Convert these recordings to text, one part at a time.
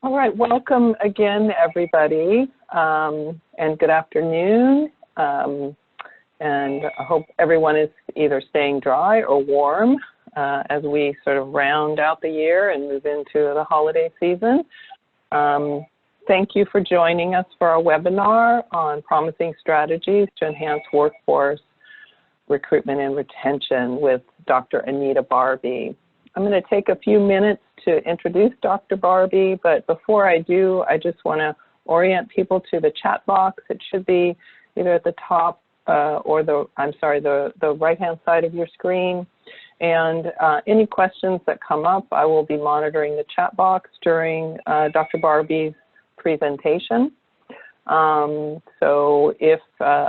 All right, welcome again, everybody, and good afternoon. And I hope everyone is either staying dry or warm as we sort of round out the year and move into the holiday season. Thank you for joining us for our webinar on promising strategies to enhance workforce recruitment and retention with Dr. Anita Barbie. I'm going to take a few minutes to introduce Dr. Barbie, but before I do, I just want to orient people to the chat box. It should be either at the top or the right-hand side of your screen. And any questions that come up, I will be monitoring the chat box during Dr. Barbie's presentation. So if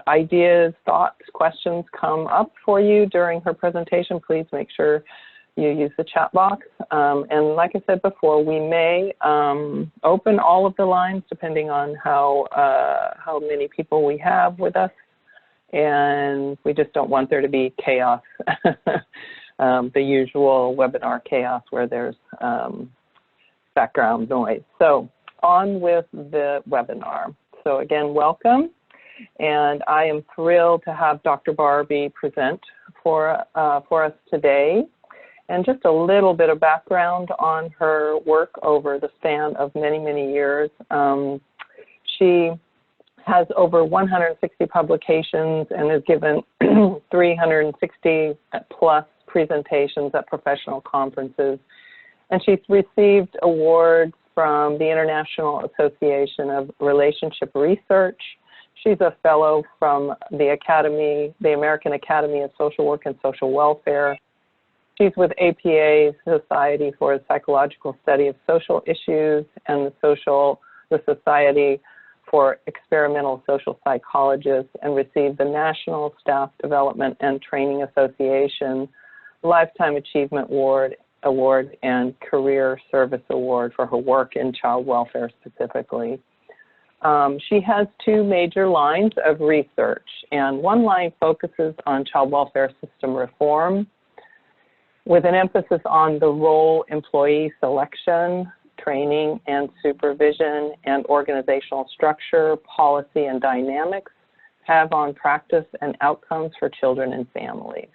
ideas, thoughts, questions come up for you during her presentation, please make sure you use the chat box. And like I said before, we may open all of the lines depending on how many people we have with us. And we just don't want there to be chaos, the usual webinar chaos where there's background noise. So on with the webinar. So again, welcome. And I am thrilled to have Dr. Barbie present for us today. And just a little bit of background on her work over the span of many, many years. She has over 160 publications and has given 360 plus presentations at professional conferences. And she's received awards from the International Association of Relationship Research. She's a fellow from the American Academy of Social Work and Social Welfare. She's with APA, Society for the Psychological Study of Social Issues, and the Society for Experimental Social Psychologists, and received the National Staff Development and Training Association Lifetime Achievement Award and Career Service Award for her work in child welfare specifically. She has two major lines of research, and one line focuses on child welfare system reform, with an emphasis on the role employee selection, training and supervision, and organizational structure, policy, and dynamics have on practice and outcomes for children and families.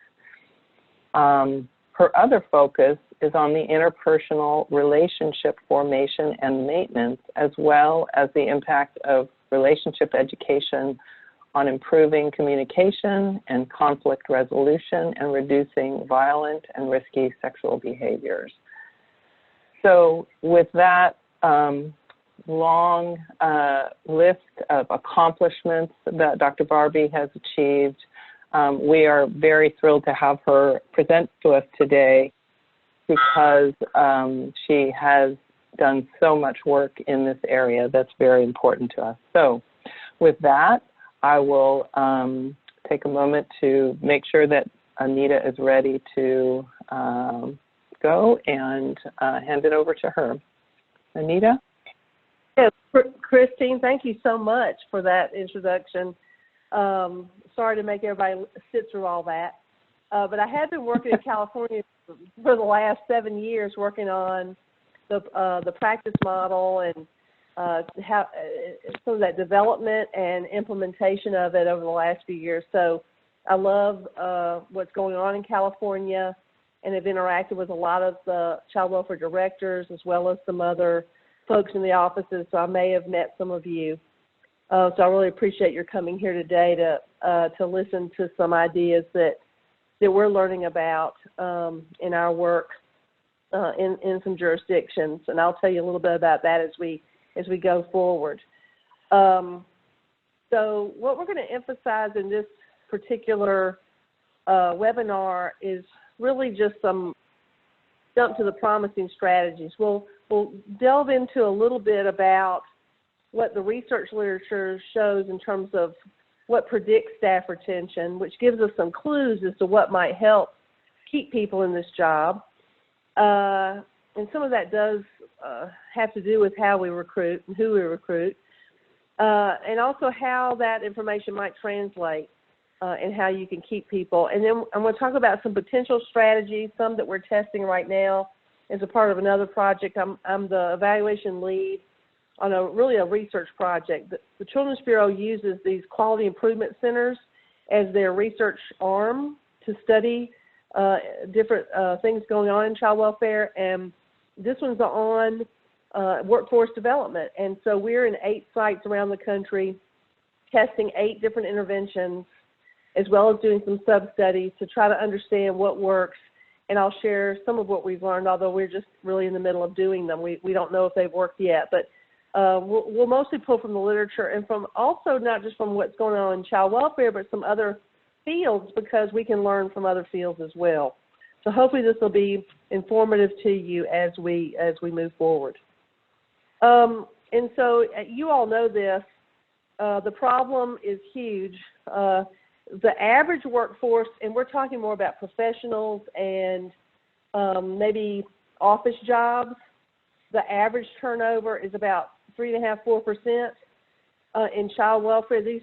Her other focus is on the interpersonal relationship formation and maintenance, as well as the impact of relationship education on improving communication and conflict resolution and reducing violent and risky sexual behaviors. So with that long list of accomplishments that Dr. Barbie has achieved, we are very thrilled to have her present to us today because she has done so much work in this area that's very important to us. So with that, I will take a moment to make sure that Anita is ready to go and hand it over to her. Anita? Yes, Christine, thank you so much for that introduction. Sorry to make everybody sit through all that. But I have been working in California for the last 7 years working on the practice model and how some of that development and implementation of it over the last few years. So I love what's going on in California, and have interacted with a lot of the child welfare directors as well as some other folks in the offices, so I may have met some of you. So I really appreciate your coming here today to listen to some ideas that we're learning about in our work in some jurisdictions, and I'll tell you a little bit about that as we go forward. So what we're going to emphasize in this particular webinar is really just some jump to the promising strategies. We'll delve into a little bit about what the research literature shows in terms of what predicts staff retention, which gives us some clues as to what might help keep people in this job. And some of that does have to do with how we recruit and who we recruit, and also how that information might translate and how you can keep people. And then I'm going to talk about some potential strategies, some that we're testing right now as a part of another project. I'm the evaluation lead really a research project. The Children's Bureau uses these quality improvement centers as their research arm to study different things going on in child welfare, and this one's on workforce development. And so we're in 8 sites around the country testing 8 different interventions, as well as doing some sub-studies to try to understand what works. And I'll share some of what we've learned, although we're just really in the middle of doing them. We don't know if they've worked yet, but we'll mostly pull from the literature and from also not just from what's going on in child welfare, but some other fields, because we can learn from other fields as well. So hopefully this will be informative to you as we move forward. And so you all know this. The problem is huge. The average workforce, and we're talking more about professionals and maybe office jobs, the average turnover is about 3.5–4%. In child welfare, these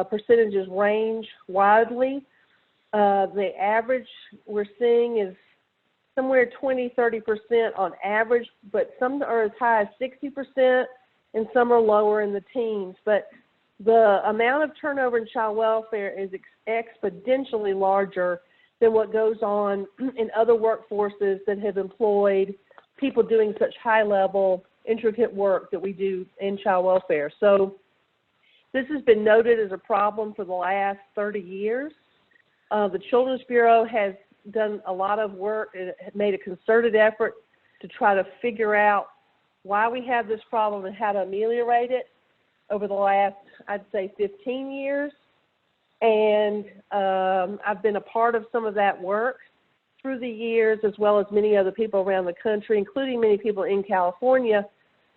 percentages range widely. The average we're seeing is somewhere 20–30% on average, but some are as high as 60%, and some are lower in the teens. But the amount of turnover in child welfare is exponentially larger than what goes on in other workforces that have employed people doing such high-level, intricate work that we do in child welfare. So this has been noted as a problem for the last 30 years. The Children's Bureau has done a lot of work and made a concerted effort to try to figure out why we have this problem and how to ameliorate it over the last, I'd say, 15 years. And I've been a part of some of that work through the years, as well as many other people around the country, including many people in California,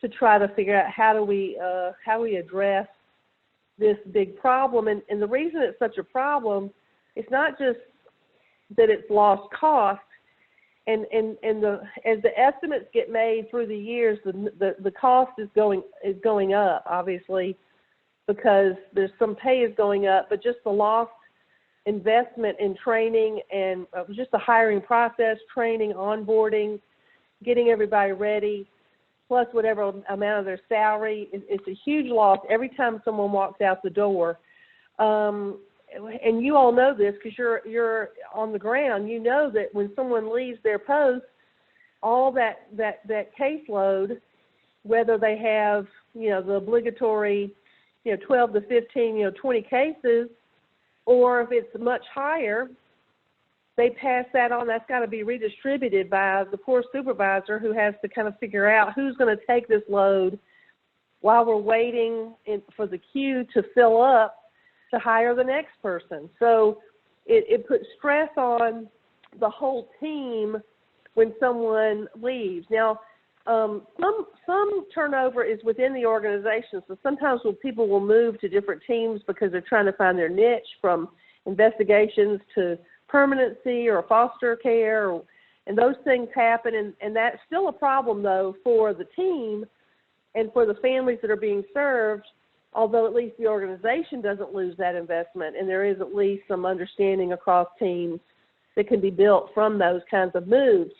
to try to figure out how we address this big problem. And the reason it's such a problem, it's not just that it's lost cost, and as the estimates get made through the years, the cost is going up, obviously, because there's some pay is going up, but just the lost investment in training and just the hiring process, training, onboarding, getting everybody ready, plus whatever amount of their salary, it's a huge loss every time someone walks out the door. And you all know this because you're on the ground. You know that when someone leaves their post, all that caseload, whether they have, the obligatory, 12 to 15, 20 cases, or if it's much higher, they pass that on. That's got to be redistributed by the poor supervisor, who has to kind of figure out who's going to take this load while we're waiting for the queue to fill up to hire the next person. So it puts stress on the whole team when someone leaves. Now, some turnover is within the organization. So sometimes people will move to different teams because they're trying to find their niche, from investigations to permanency or foster care, and those things happen. And that's still a problem, though, for the team and for the families that are being served, although at least the organization doesn't lose that investment, and there is at least some understanding across teams that can be built from those kinds of moves.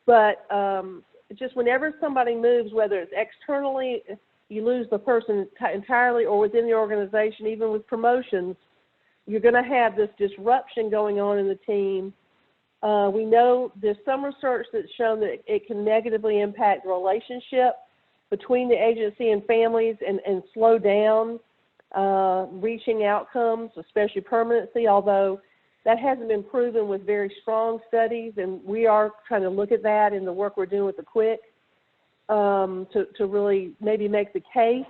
But just whenever somebody moves, whether it's externally, you lose the person entirely, or within the organization, even with promotions, you're going to have this disruption going on in the team. We know there's some research that's shown that it can negatively impact the relationship between the agency and families and slow down reaching outcomes, especially permanency, although that hasn't been proven with very strong studies, and we are trying to look at that in the work we're doing with the QUIC to really maybe make the case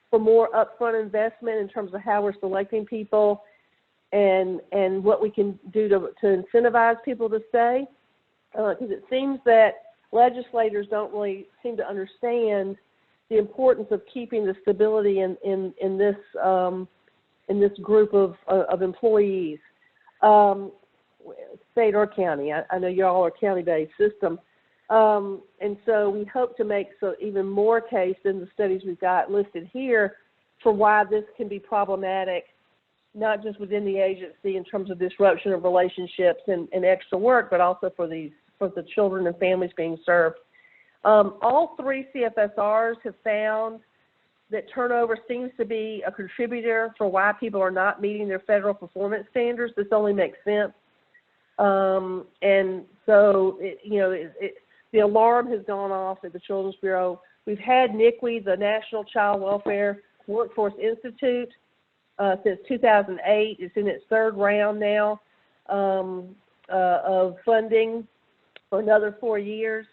for more upfront investment in terms of how we're selecting people and what we can do to incentivize people to stay, because it seems that legislators don't really seem to understand the importance of keeping the stability in this group of employees, state or county. I know you all are a county-based system, and so we hope to make even more case in the studies we've got listed here for why this can be problematic, not just within the agency in terms of disruption of relationships and extra work, but also for the children and families being served. All three CFSRs have found that turnover seems to be a contributor for why people are not meeting their federal performance standards. This only makes sense. And so, the alarm has gone off at the Children's Bureau. We've had NCWI, the National Child Welfare Workforce Institute, since 2008. It's in its third round now of funding for another 4 years.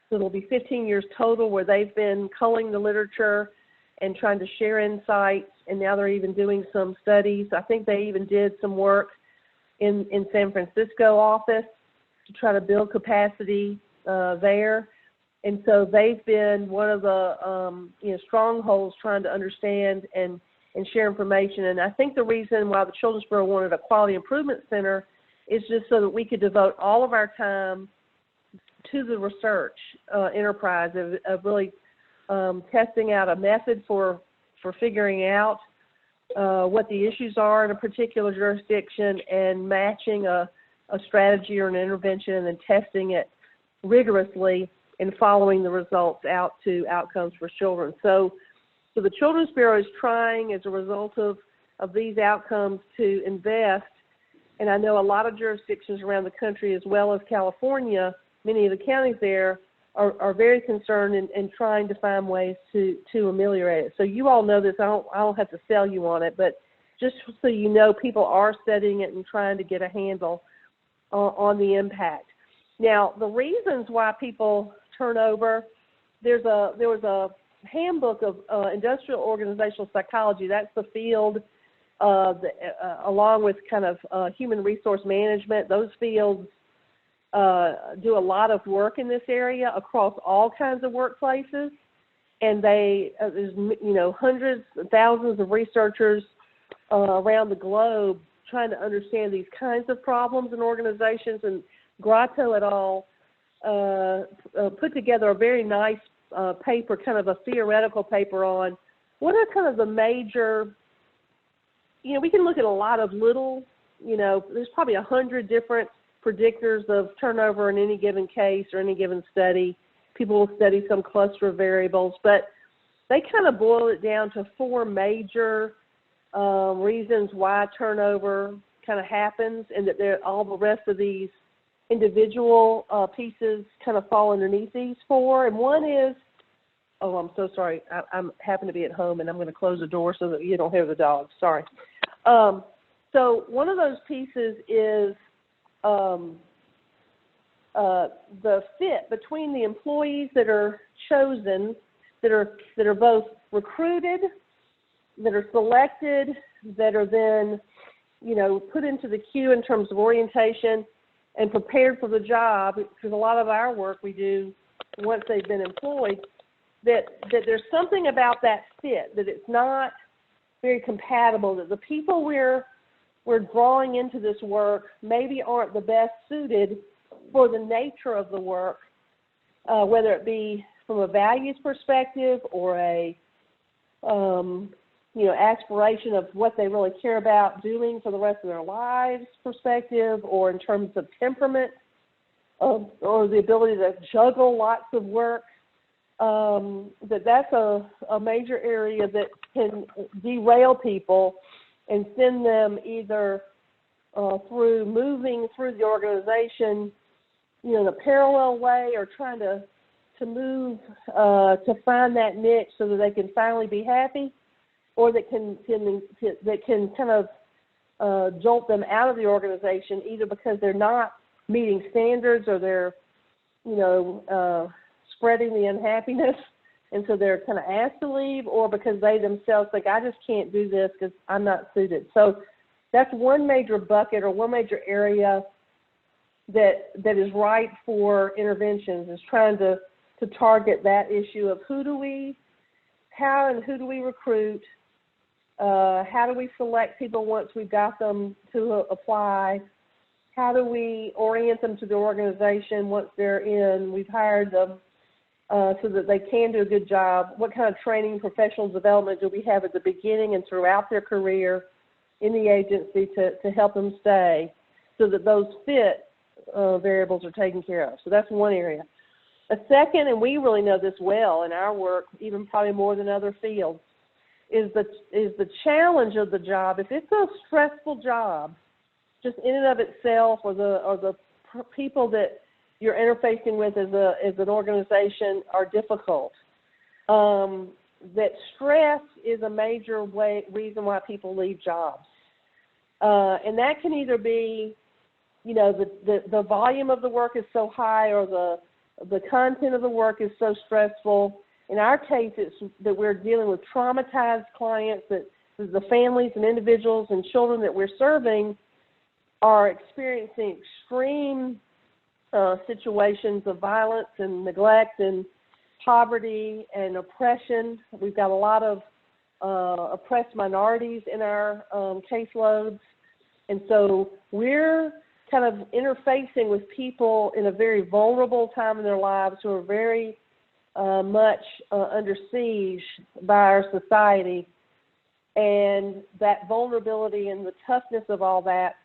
So it'll be 15 years total where they've been culling the literature and trying to share insights, and now they're even doing some studies. I think they even did some work in San Francisco office to try to build capacity there. And so they've been one of the strongholds trying to understand and share information. And I think the reason why the Children's Bureau wanted a Quality Improvement Center is just so that we could devote all of our time to the research enterprise of really testing out a method for figuring out what the issues are in a particular jurisdiction and matching a strategy or an intervention and then testing it rigorously and following the results out to outcomes for children. So the Children's Bureau is trying, as a result of these outcomes, to invest. And I know a lot of jurisdictions around the country, as well as California, many of the counties there are very concerned and trying to find ways to ameliorate it. So you all know this. I don't have to sell you on it, but just so you know, people are studying it and trying to get a handle on the impact. Now, the reasons why people turn over, there was a handbook of industrial organizational psychology. That's the field, along with kind of human resource management. Those fields do a lot of work in this area across all kinds of workplaces, and there's hundreds, thousands of researchers around the globe trying to understand these kinds of problems in organizations. And Grotto et al. Put together a very nice paper, kind of a theoretical paper on what are kind of the major, we can look at a lot of little, there's probably 100 different predictors of turnover in any given case or any given study. People will study some cluster of variables, but they kind of boil it down to four major reasons why turnover kind of happens, and that all the rest of these individual pieces kind of fall underneath these four. And one is, I'm so sorry, I happen to be at home and I'm going to close the door so that you don't hear the dogs. Sorry. So one of those pieces is the fit between the employees that are chosen, that are both recruited, that are selected, that are then, put into the queue in terms of orientation and prepared for the job, because a lot of our work we do once they've been employed, that there's something about that fit, that it's not very compatible, that the people we're drawing into this work maybe aren't the best suited for the nature of the work, whether it be from a values perspective or a aspiration of what they really care about doing for the rest of their lives perspective, or in terms of temperament, or the ability to juggle lots of work. That's a major area that can derail people and send them either through moving through the organization, in a parallel way, or trying to move to find that niche so that they can finally be happy, or that can kind of jolt them out of the organization, either because they're not meeting standards or they're spreading the unhappiness, and so they're kind of asked to leave, or because they themselves think, I just can't do this because I'm not suited. So that's one major bucket or one major area that is ripe for interventions, is trying to target that issue of how and who do we recruit, how do we select people once we've got them to apply, how do we orient them to the organization once they're in, we've hired them, so that they can do a good job, what kind of training, professional development do we have at the beginning and throughout their career in the agency to help them stay, so that those fit variables are taken care of. So that's one area. A second, and we really know this well in our work, even probably more than other fields, is the challenge of the job. If it's a stressful job, just in and of itself, or the people that you're interfacing with as an organization are difficult, that stress is a major reason why people leave jobs. And that can either be, you know, the volume of the work is so high, or the content of the work is so stressful. In our case, it's that we're dealing with traumatized clients, that the families and individuals and children that we're serving are experiencing extreme situations of violence and neglect and poverty and oppression. We've got a lot of oppressed minorities in our caseloads. And so we're kind of interfacing with people in a very vulnerable time in their lives who are very much under siege by our society. And that vulnerability and the toughness of all that,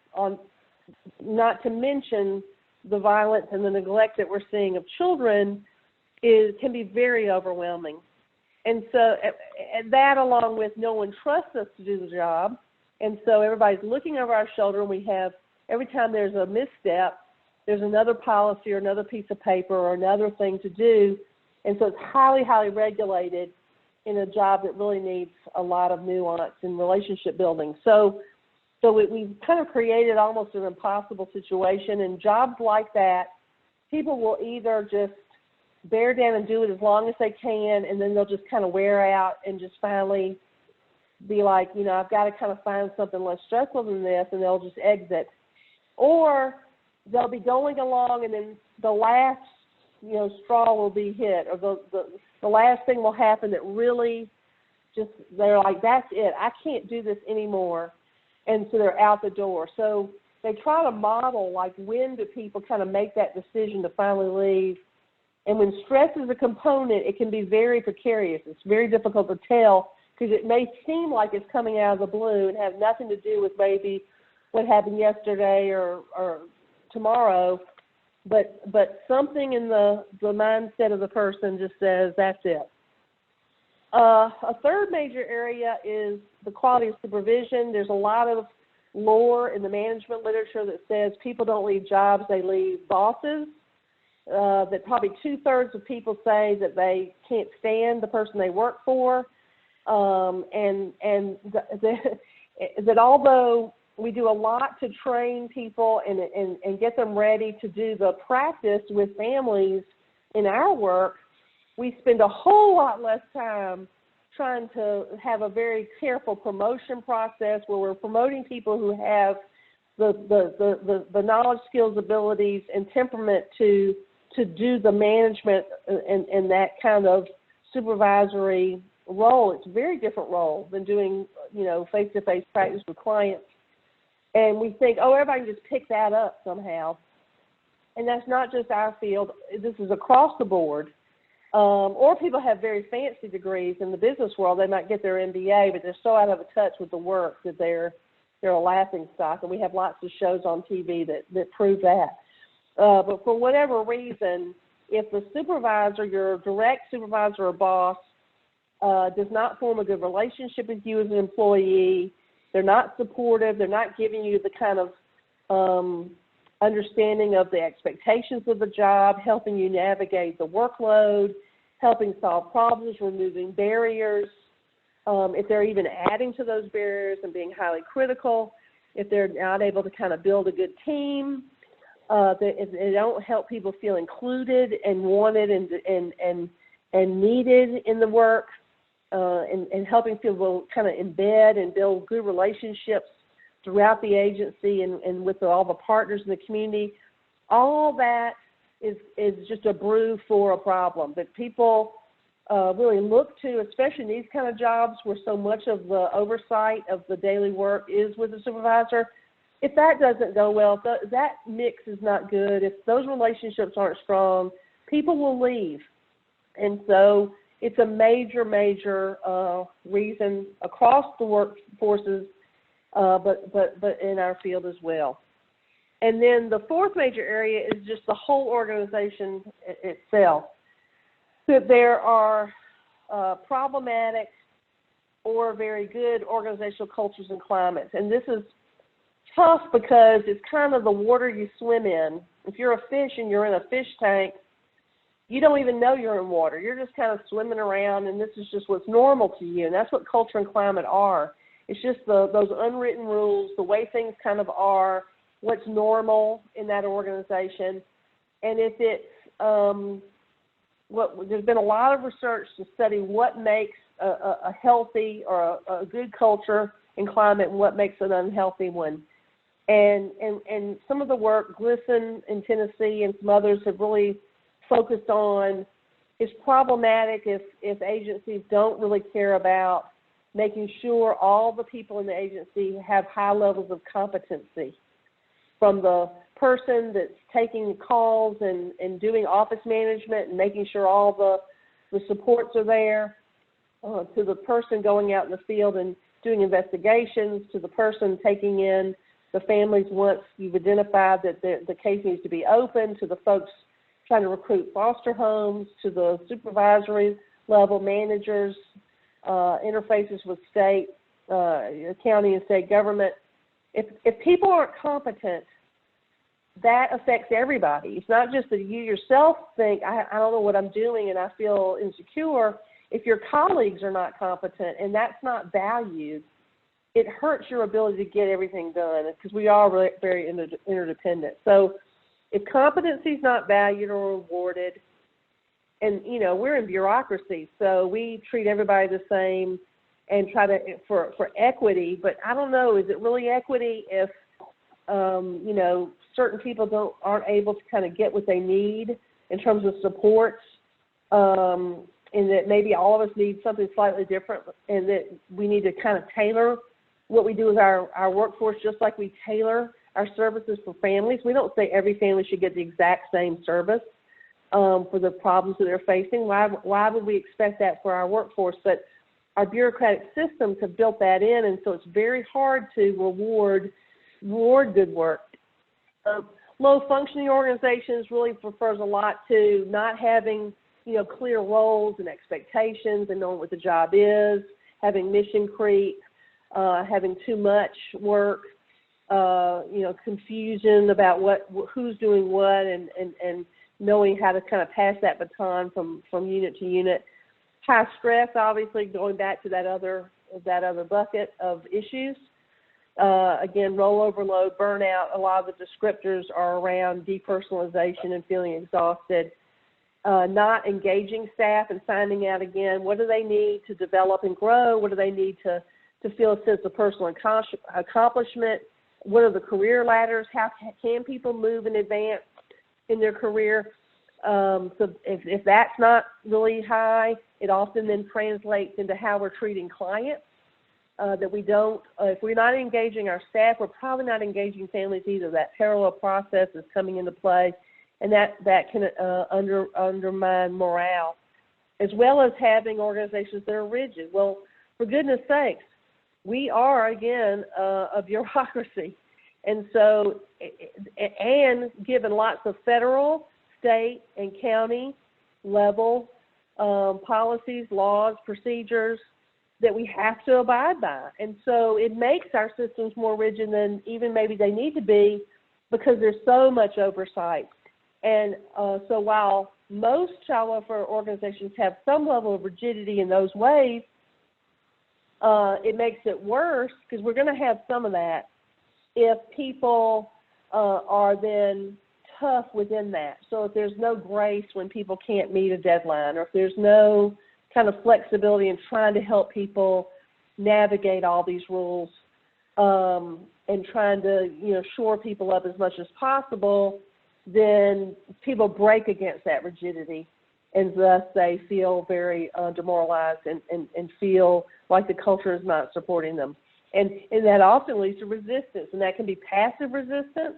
not to mention the violence and the neglect that we're seeing of children, can be very overwhelming. And so and that, along with no one trusts us to do the job, and so everybody's looking over our shoulder, and we have, every time there's a misstep, there's another policy or another piece of paper or another thing to do. And so it's highly, highly regulated in a job that really needs a lot of nuance and relationship building. So we've kind of created almost an impossible situation. And jobs like that, people will either just bear down and do it as long as they can, and then they'll just kind of wear out and just finally be like, you know, I've got to kind of find something less stressful than this, and they'll just exit. Or they'll be going along, and then the last, you know, straw will be hit, or the last thing will happen that really just, they're like, that's it, I can't do this anymore, and so they're out the door. So they try to model, like, when do people kind of make that decision to finally leave. And when stress is a component, it can be very precarious. It's very difficult to tell, because it may seem like it's coming out of the blue and have nothing to do with maybe what happened yesterday or tomorrow, but something in the mindset of the person just says, that's it. A third major area is the quality of supervision. There's a lot of lore in the management literature that says people don't leave jobs, they leave bosses. That probably 2/3 of people say that they can't stand the person they work for, and that although we do a lot to train people and get them ready to do the practice with families in our work, we spend a whole lot less time trying to have a very careful promotion process where we're promoting people who have the knowledge, skills, abilities, and temperament to do the management and that kind of supervisory role. It's a very different role than doing, you know, face-to-face practice with clients. And we think, oh, everybody can just pick that up somehow. And that's not just our field. This is across the board. Or people have very fancy degrees in the business world. They might get their MBA, but they're so out of touch with the work that they're a laughing stock. And we have lots of shows on TV that prove that. But for whatever reason, if the supervisor, your direct supervisor or boss, does not form a good relationship with you as an employee, they're not supportive, they're not giving you the kind of understanding of the expectations of the job, helping you navigate the workload, helping solve problems, removing barriers, if they're even adding to those barriers and being highly critical, if they're not able to kind of build a good team, if they don't help people feel included and wanted and needed in the work, and helping people kind of embed and build good relationships throughout the agency and with all the partners in the community, all that is just a brew for a problem that people really look to, especially in these kind of jobs where so much of the oversight of the daily work is with the supervisor. If that doesn't go well, if that mix is not good, if those relationships aren't strong, people will leave. And so it's a major, major reason across the workforces, but in our field as well. And then the fourth major area is just the whole organization itself. That there are problematic or very good organizational cultures and climates. And this is tough because it's kind of the water you swim in. If you're a fish and you're in a fish tank, you don't even know you're in water. You're just kind of swimming around, and this is just what's normal to you. And that's what culture and climate are. It's just those unwritten rules, the way things kind of are, what's normal in that organization. And if it's there's been a lot of research to study what makes a healthy or a good culture and climate and what makes an unhealthy one. And some of the work, GLSEN in Tennessee and some others have really focused on it's problematic if agencies don't really care about making sure all the people in the agency have high levels of competency, from the person that's taking calls and doing office management and making sure all the supports are there, to the person going out in the field and doing investigations, to the person taking in the families once you've identified that the case needs to be open, to the folks trying to recruit foster homes, to the supervisory level managers, interfaces with state, county and state government. If people aren't competent, that affects everybody. It's not just that you yourself think, I don't know what I'm doing and I feel insecure. If your colleagues are not competent and that's not valued, it hurts your ability to get everything done because we are really very interdependent. So if competency is not valued or rewarded, and, you know, we're in bureaucracy, so we treat everybody the same and try to, for equity, but I don't know, is it really equity if, you know, certain people aren't able to kind of get what they need in terms of supports, and that maybe all of us need something slightly different, and that we need to kind of tailor what we do with our workforce just like we tailor our services for families. We don't say every family should get the exact same service for the problems that they're facing. Why would we expect that for our workforce? But our bureaucratic systems have built that in, and so it's very hard to reward good work. Low-functioning organizations really refers a lot to not having, you know, clear roles and expectations and knowing what the job is, having mission creep, having too much work, you know, confusion about who's doing what, and knowing how to kind of pass that baton from unit to unit. High stress, obviously, going back to that other bucket of issues. Again, rollover load, burnout, a lot of the descriptors are around depersonalization and feeling exhausted. Not engaging staff and finding out, again, what do they need to develop and grow? What do they need to feel a sense of personal accomplishment? What are the career ladders? How can people move and advance in their career? So if that's not really high, it often then translates into how we're treating clients. That we don't, if we're not engaging our staff, we're probably not engaging families either. That parallel process is coming into play, and that can undermine morale, as well as having organizations that are rigid. Well, for goodness sakes, we are, again, a bureaucracy. And so, and given lots of federal, state, and county level policies, laws, procedures that we have to abide by. And so it makes our systems more rigid than even maybe they need to be, because there's so much oversight. And so while most child welfare organizations have some level of rigidity in those ways, it makes it worse, because we're going to have some of that if people are then tough within that. So if there's no grace when people can't meet a deadline, or if there's no kind of flexibility in trying to help people navigate all these rules, and trying to, you know, shore people up as much as possible, then people break against that rigidity, and thus they feel very demoralized and feel like the culture is not supporting them. And that often leads to resistance, and that can be passive resistance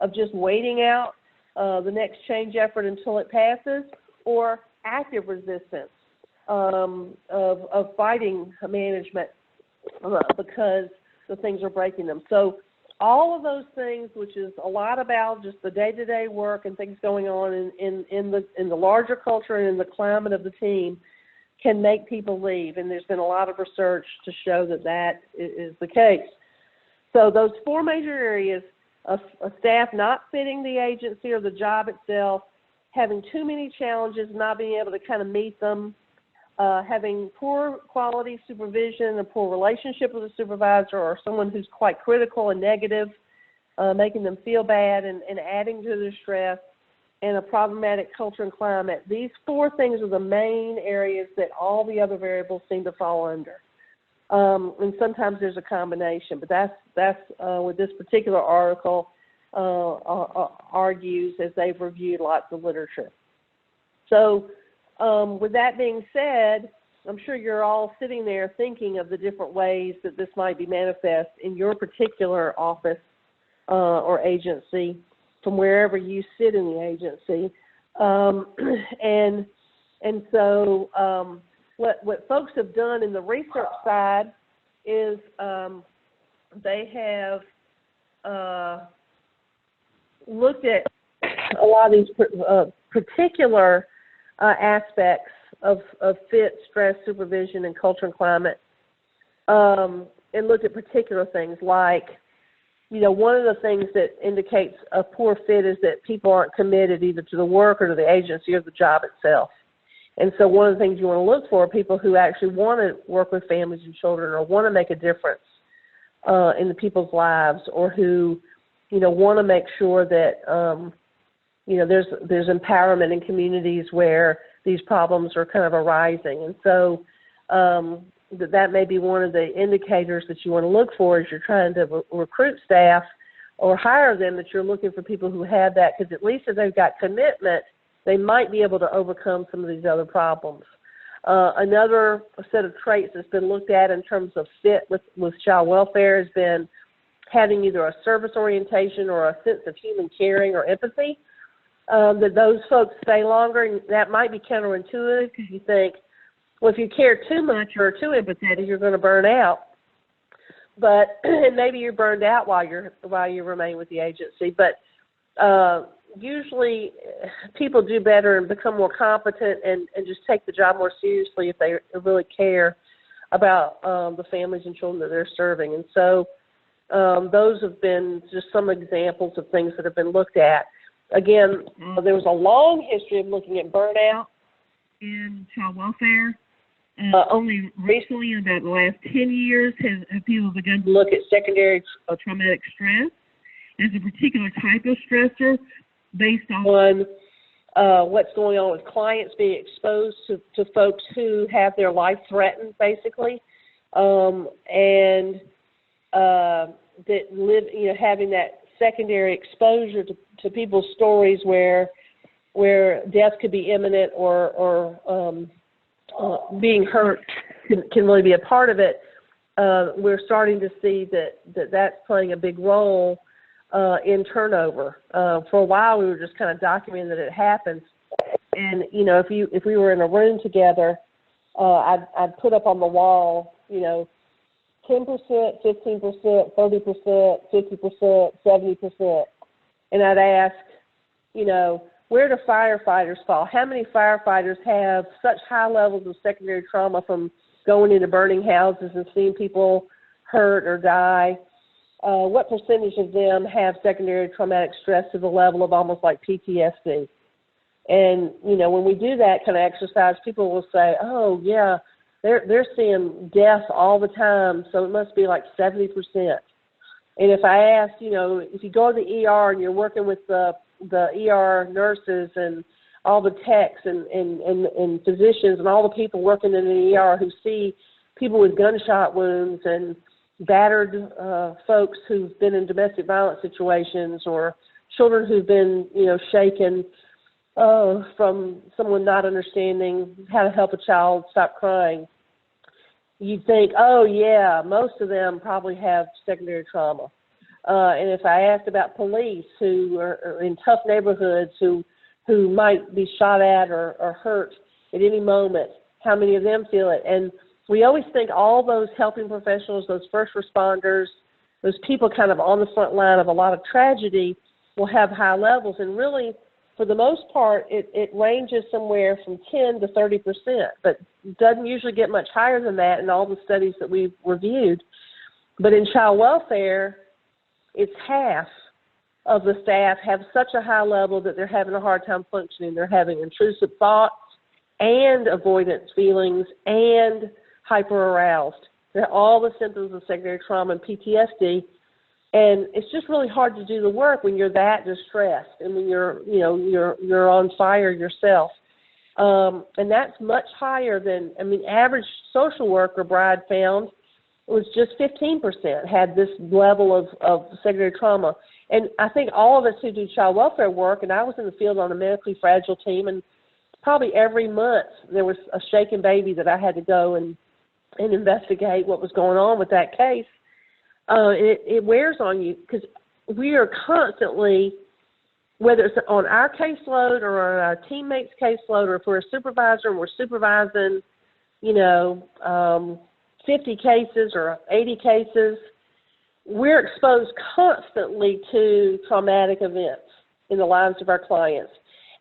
of just waiting out the next change effort until it passes, or active resistance of fighting management because the things are breaking them. So all of those things, which is a lot about just the day-to-day work and things going on in the larger culture and in the climate of the team, can make people leave. And there's been a lot of research to show that that is the case. So those four major areas: a staff not fitting the agency or the job itself, having too many challenges, not being able to kind of meet them, having poor quality supervision, a poor relationship with a supervisor, or someone who's quite critical and negative, making them feel bad and adding to their stress, and a problematic culture and climate. These four things are the main areas that all the other variables seem to fall under. And sometimes there's a combination, but that's what this particular article argues as they've reviewed lots of literature. So with that being said, I'm sure you're all sitting there thinking of the different ways that this might be manifest in your particular office or agency from wherever you sit in the agency. And so what folks have done in the research side is they have looked at a lot of these particular aspects of fit, stress, supervision, and culture and climate, and looked at particular things like, one of the things that indicates a poor fit is that people aren't committed either to the work or to the agency or the job itself. And so one of the things you want to look for are people who actually want to work with families and children or want to make a difference in the people's lives, or who, want to make sure that, there's empowerment in communities where these problems are kind of arising. And so that may be one of the indicators that you want to look for as you're trying to recruit staff or hire them, that you're looking for people who have that, because at least if they've got commitment, they might be able to overcome some of these other problems. Another set of traits that's been looked at in terms of fit with child welfare has been having either a service orientation or a sense of human caring or empathy, that those folks stay longer. And that might be counterintuitive, because you think, well, if you care too much or too empathetic, you're going to burn out. But maybe you're burned out while you remain with the agency. But usually people do better and become more competent and just take the job more seriously if they really care about the families and children that they're serving. And so those have been just some examples of things that have been looked at. Again, there was a long history of looking at burnout in child welfare. Only recently, in about the last 10 years, have people begun to look at secondary traumatic stress as a particular type of stressor based on what's going on with clients being exposed to folks who have their life threatened, basically, and that live, having that secondary exposure to people's stories where death could be imminent or being hurt can really be a part of it. We're starting to see that's playing a big role in turnover. For a while, we were just kind of documenting that it happens. And, if we were in a room together, I'd put up on the wall, 10%, 15%, 30%, 50%, 70%. And I'd ask, where do firefighters fall? How many firefighters have such high levels of secondary trauma from going into burning houses and seeing people hurt or die? What percentage of them have secondary traumatic stress to the level of almost like PTSD? And, when we do that kind of exercise, people will say, oh, yeah, they're seeing death all the time, so it must be like 70%. And if I ask, if you go to the ER and you're working with the ER nurses and all the techs and physicians and all the people working in the ER who see people with gunshot wounds and battered folks who've been in domestic violence situations, or children who've been, shaken from someone not understanding how to help a child stop crying, you'd think, oh, yeah, most of them probably have secondary trauma. And if I asked about police who are in tough neighborhoods who might be shot at or hurt at any moment, how many of them feel it? And we always think all those helping professionals, those first responders, those people kind of on the front line of a lot of tragedy will have high levels. And really, for the most part, it ranges somewhere from 10 to 30%, but doesn't usually get much higher than that in all the studies that we've reviewed. But in child welfare, it's half of the staff have such a high level that they're having a hard time functioning. They're having intrusive thoughts and avoidance feelings and hyper-aroused. They're all the symptoms of secondary trauma and PTSD. And it's just really hard to do the work when you're that distressed and when you're on fire yourself. And that's much higher than, average social worker Bride found was just 15% had this level of secondary trauma. And I think all of us who do child welfare work, and I was in the field on a medically fragile team, and probably every month there was a shaken baby that I had to go and investigate what was going on with that case. It wears on you because we are constantly, whether it's on our caseload or on our teammates' caseload, or if we're a supervisor and we're supervising, 50 cases or 80 cases, we're exposed constantly to traumatic events in the lives of our clients.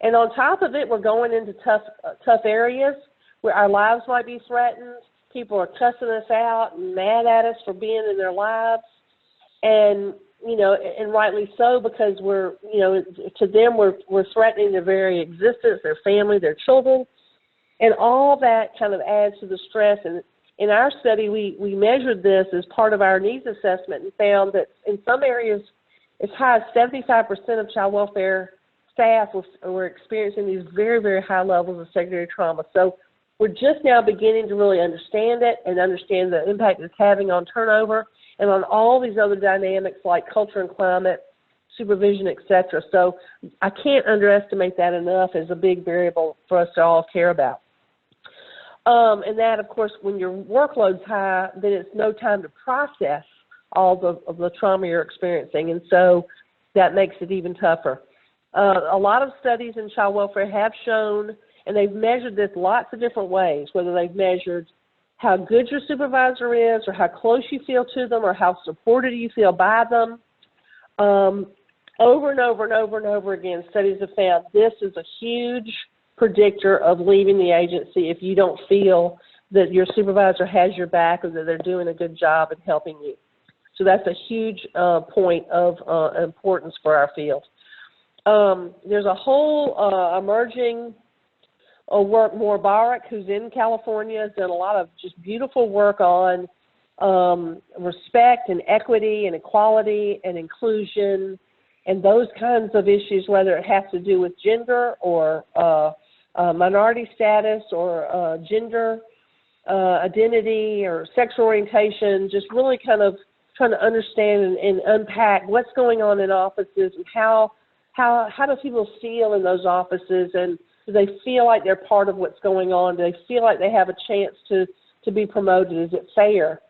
And on top of it, we're going into tough areas where our lives might be threatened. People are cussing us out and mad at us for being in their lives. And, and rightly so, because we're, to them, we're threatening their very existence, their family, their children. And all that kind of adds to the stress. And in our study, we measured this as part of our needs assessment and found that in some areas, as high as 75% of child welfare staff were experiencing these very, very high levels of secondary trauma. So we're just now beginning to really understand it and understand the impact it's having on turnover and on all these other dynamics like culture and climate, supervision, et cetera. So I can't underestimate that enough as a big variable for us to all care about. And that, of course, when your workload's high, then it's no time to process all of the trauma you're experiencing, and so that makes it even tougher. A lot of studies in child welfare have shown, and they've measured this lots of different ways, whether they've measured how good your supervisor is or how close you feel to them or how supported you feel by them. Over and over and over and over again, studies have found this is a huge predictor of leaving the agency if you don't feel that your supervisor has your back or that they're doing a good job in helping you. So that's a huge point of importance for our field. There's a whole emerging work, Moore Barak, who's in California, has done a lot of just beautiful work on respect and equity and equality and inclusion and those kinds of issues, whether it has to do with gender or minority status or gender identity or sexual orientation, just really kind of trying to understand and unpack what's going on in offices and how do people feel in those offices, and do they feel like they're part of what's going on? Do they feel like they have a chance to be promoted? Is it fair?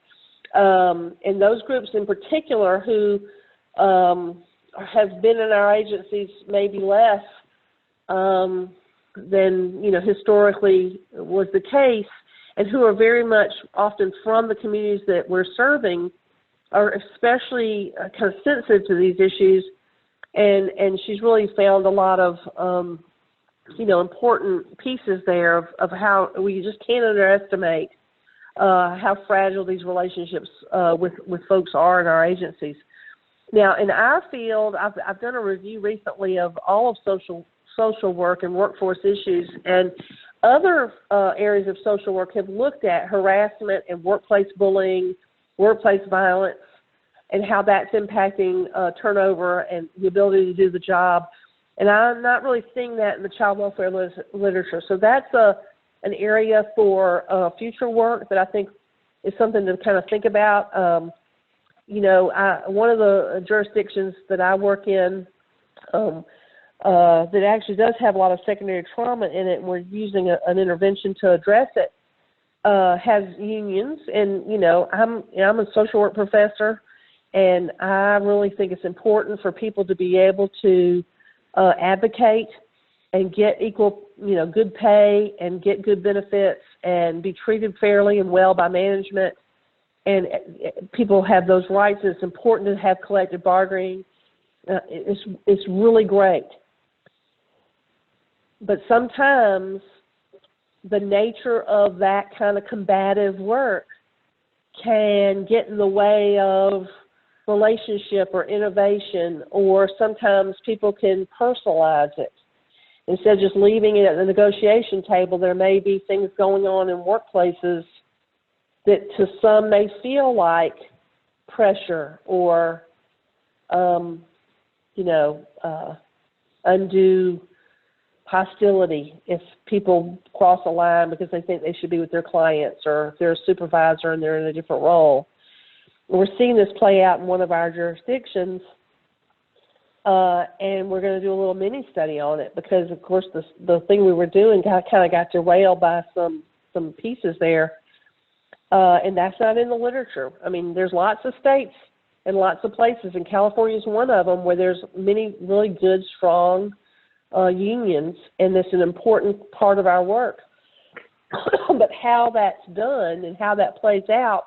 And those groups in particular who have been in our agencies maybe less than historically was the case, and who are very much often from the communities that we're serving, are especially kind of sensitive to these issues. And she's really found a lot of important pieces there of how we just can't underestimate how fragile these relationships with folks are in our agencies. Now, in our field, I've done a review recently of all of social work and workforce issues, and other areas of social work have looked at harassment and workplace bullying, workplace violence, and how that's impacting turnover and the ability to do the job. And I'm not really seeing that in the child welfare literature. So that's an area for future work that I think is something to kind of think about. One of the jurisdictions that I work in that actually does have a lot of secondary trauma in it, and we're using an intervention to address it, has unions. And, I'm a social work professor, and I really think it's important for people to be able to advocate and get equal, good pay and get good benefits and be treated fairly and well by management and people have those rights. It's important to have collective bargaining. It's really great. But sometimes the nature of that kind of combative work can get in the way of relationship or innovation, or sometimes people can personalize it. Instead of just leaving it at the negotiation table, there may be things going on in workplaces that to some may feel like pressure or, undue hostility if people cross a line because they think they should be with their clients, or if they're a supervisor and they're in a different role. We're seeing this play out in one of our jurisdictions, and we're going to do a little mini study on it because, of course, the thing we were doing kind of got derailed by some pieces there, and that's not in the literature. I mean, there's lots of states and lots of places, and California is one of them, where there's many really good, strong unions, and it's an important part of our work. But how that's done and how that plays out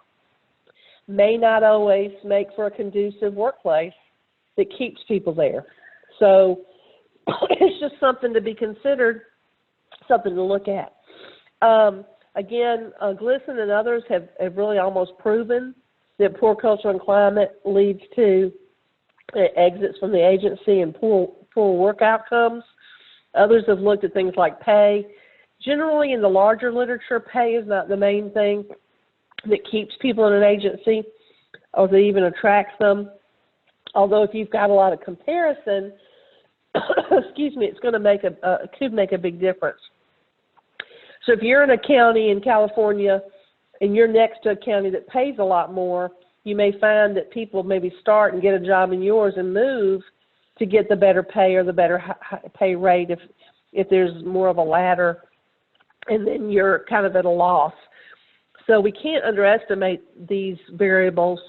may not always make for a conducive workplace that keeps people there. So it's just something to be considered, something to look at. Again, GLSEN and others have really almost proven that poor culture and climate leads to exits from the agency and poor work outcomes. Others have looked at things like pay. Generally, in the larger literature, pay is not the main thing that keeps people in an agency or that even attracts them. Although if you've got a lot of comparison, it's going to could make a big difference. So if you're in a county in California and you're next to a county that pays a lot more, you may find that people maybe start and get a job in yours and move to get the better pay or the better pay rate if there's more of a ladder, and then you're kind of at a loss. So we can't underestimate these variables.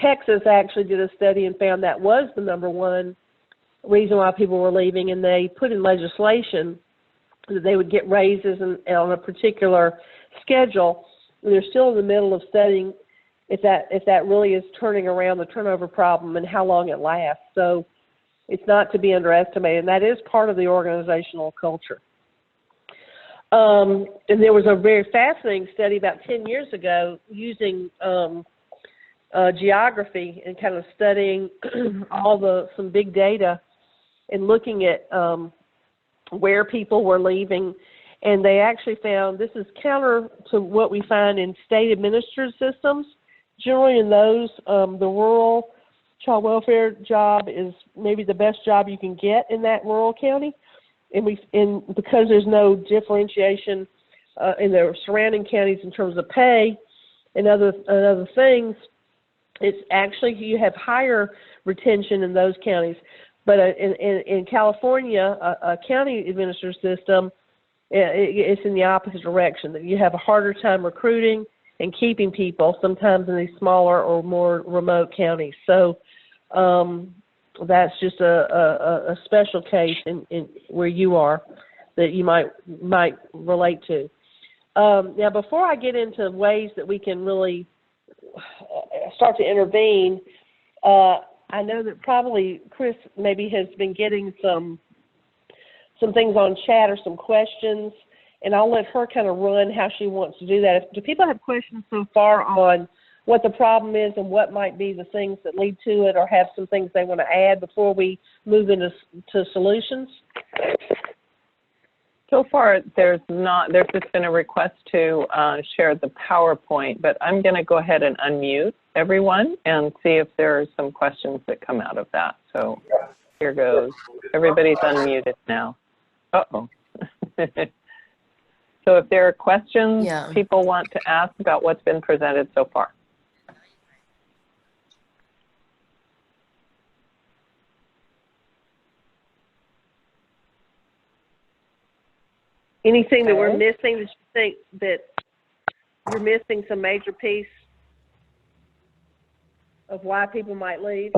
Texas actually did a study and found that was the number one reason why people were leaving, and they put in legislation that they would get raises on a particular schedule. And they're still in the middle of studying if that really is turning around the turnover problem and how long it lasts. So it's not to be underestimated, and that is part of the organizational culture. And there was a very fascinating study about 10 years ago using geography and kind of studying some big data and looking at where people were leaving. And they actually found, this is counter to what we find in state administered systems. Generally in those, the rural child welfare job is maybe the best job you can get in that rural county. And because there's no differentiation in the surrounding counties in terms of pay and other things, it's actually you have higher retention in those counties. But in California, a county administered system, it's in the opposite direction. That you have a harder time recruiting and keeping people, sometimes in these smaller or more remote counties. So that's just a special case in where you are that you might relate to. Now, before I get into ways that we can really start to intervene, I know that probably Chris maybe has been getting some things on chat or some questions, and I'll let her kind of run how she wants to do that. Do people have questions so far on what the problem is and what might be the things that lead to it, or have some things they want to add before we move into solutions? So far, there's just been a request to share the PowerPoint, but I'm going to go ahead and unmute everyone and see if there are some questions that come out of that. So here goes. Everybody's unmuted now. Uh-oh. So if there are questions people want to ask about what's been presented so far. Anything that we're missing that you think that you're missing some major piece of why people might leave?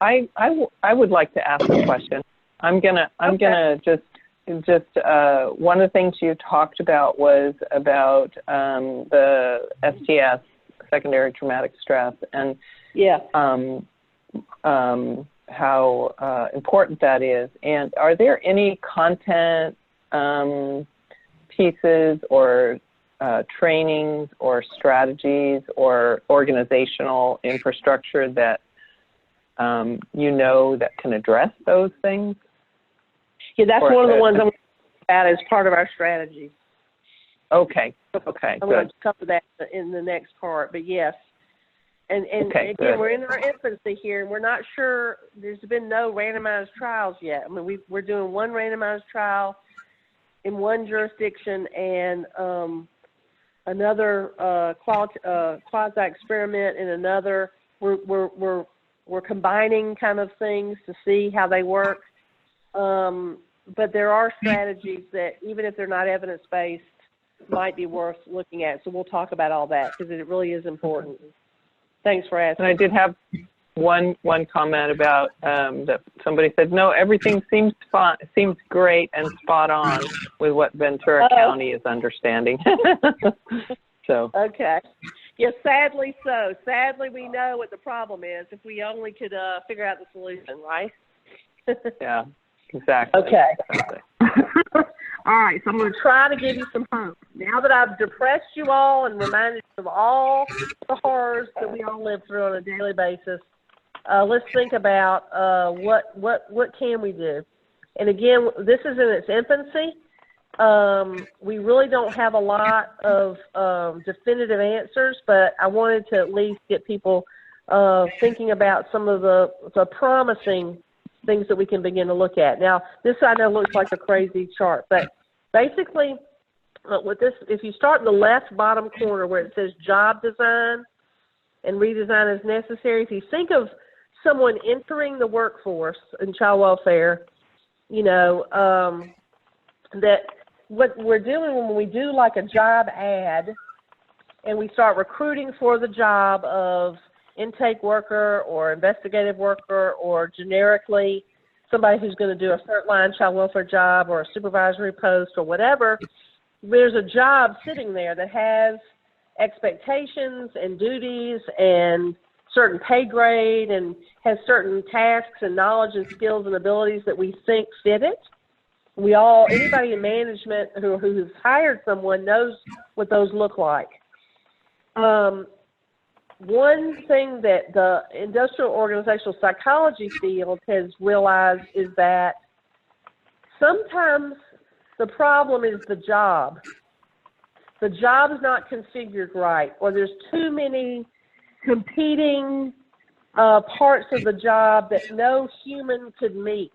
I would like to ask a question. I'm gonna just just one of the things you talked about was about the STS, secondary traumatic stress, and how important that is. And are there any content pieces or trainings or strategies or organizational infrastructure that that can address those things? Yeah, that's one of the ones I'm going to talk about as part of our strategy. Okay, I'm going to cover that in the next part, but yes. And again, good. We're in our infancy here, and we're not sure. There's been no randomized trials yet. I mean, we're doing one randomized trial in one jurisdiction and another quasi-experiment in another. We're combining kind of things to see how they work. But there are strategies that, even if they're not evidence-based, might be worth looking at. So we'll talk about all that because it really is important. Thanks for asking. And I did have one comment about that somebody said, no, everything seems great and spot on with what Ventura County is understanding. So. Okay. Yes, sadly so. Sadly, we know what the problem is if we only could figure out the solution, right? Yeah, exactly. Okay. Exactly. All right, so I'm going to try to give you some hope. Now that I've depressed you all and reminded you of all the horrors that we all live through on a daily basis, let's think about what can we do. And again, this is in its infancy. We really don't have a lot of definitive answers, but I wanted to at least get people thinking about some of the promising things that we can begin to look at. Now, this I know looks like a crazy chart, but basically, with this, if you start in the left bottom corner where it says job design and redesign as necessary, if you think of someone entering the workforce in child welfare, that what we're doing when we do like a job ad and we start recruiting for the job of intake worker or investigative worker or generically somebody who's going to do a third-line child welfare job or a supervisory post or whatever, there's a job sitting there that has expectations and duties and certain pay grade and has certain tasks and knowledge and skills and abilities that we think fit it. Anybody in management who's hired someone knows what those look like. One thing that the industrial organizational psychology field has realized is that sometimes the problem is the job. The job is not configured right, or there's too many competing parts of the job that no human could meet.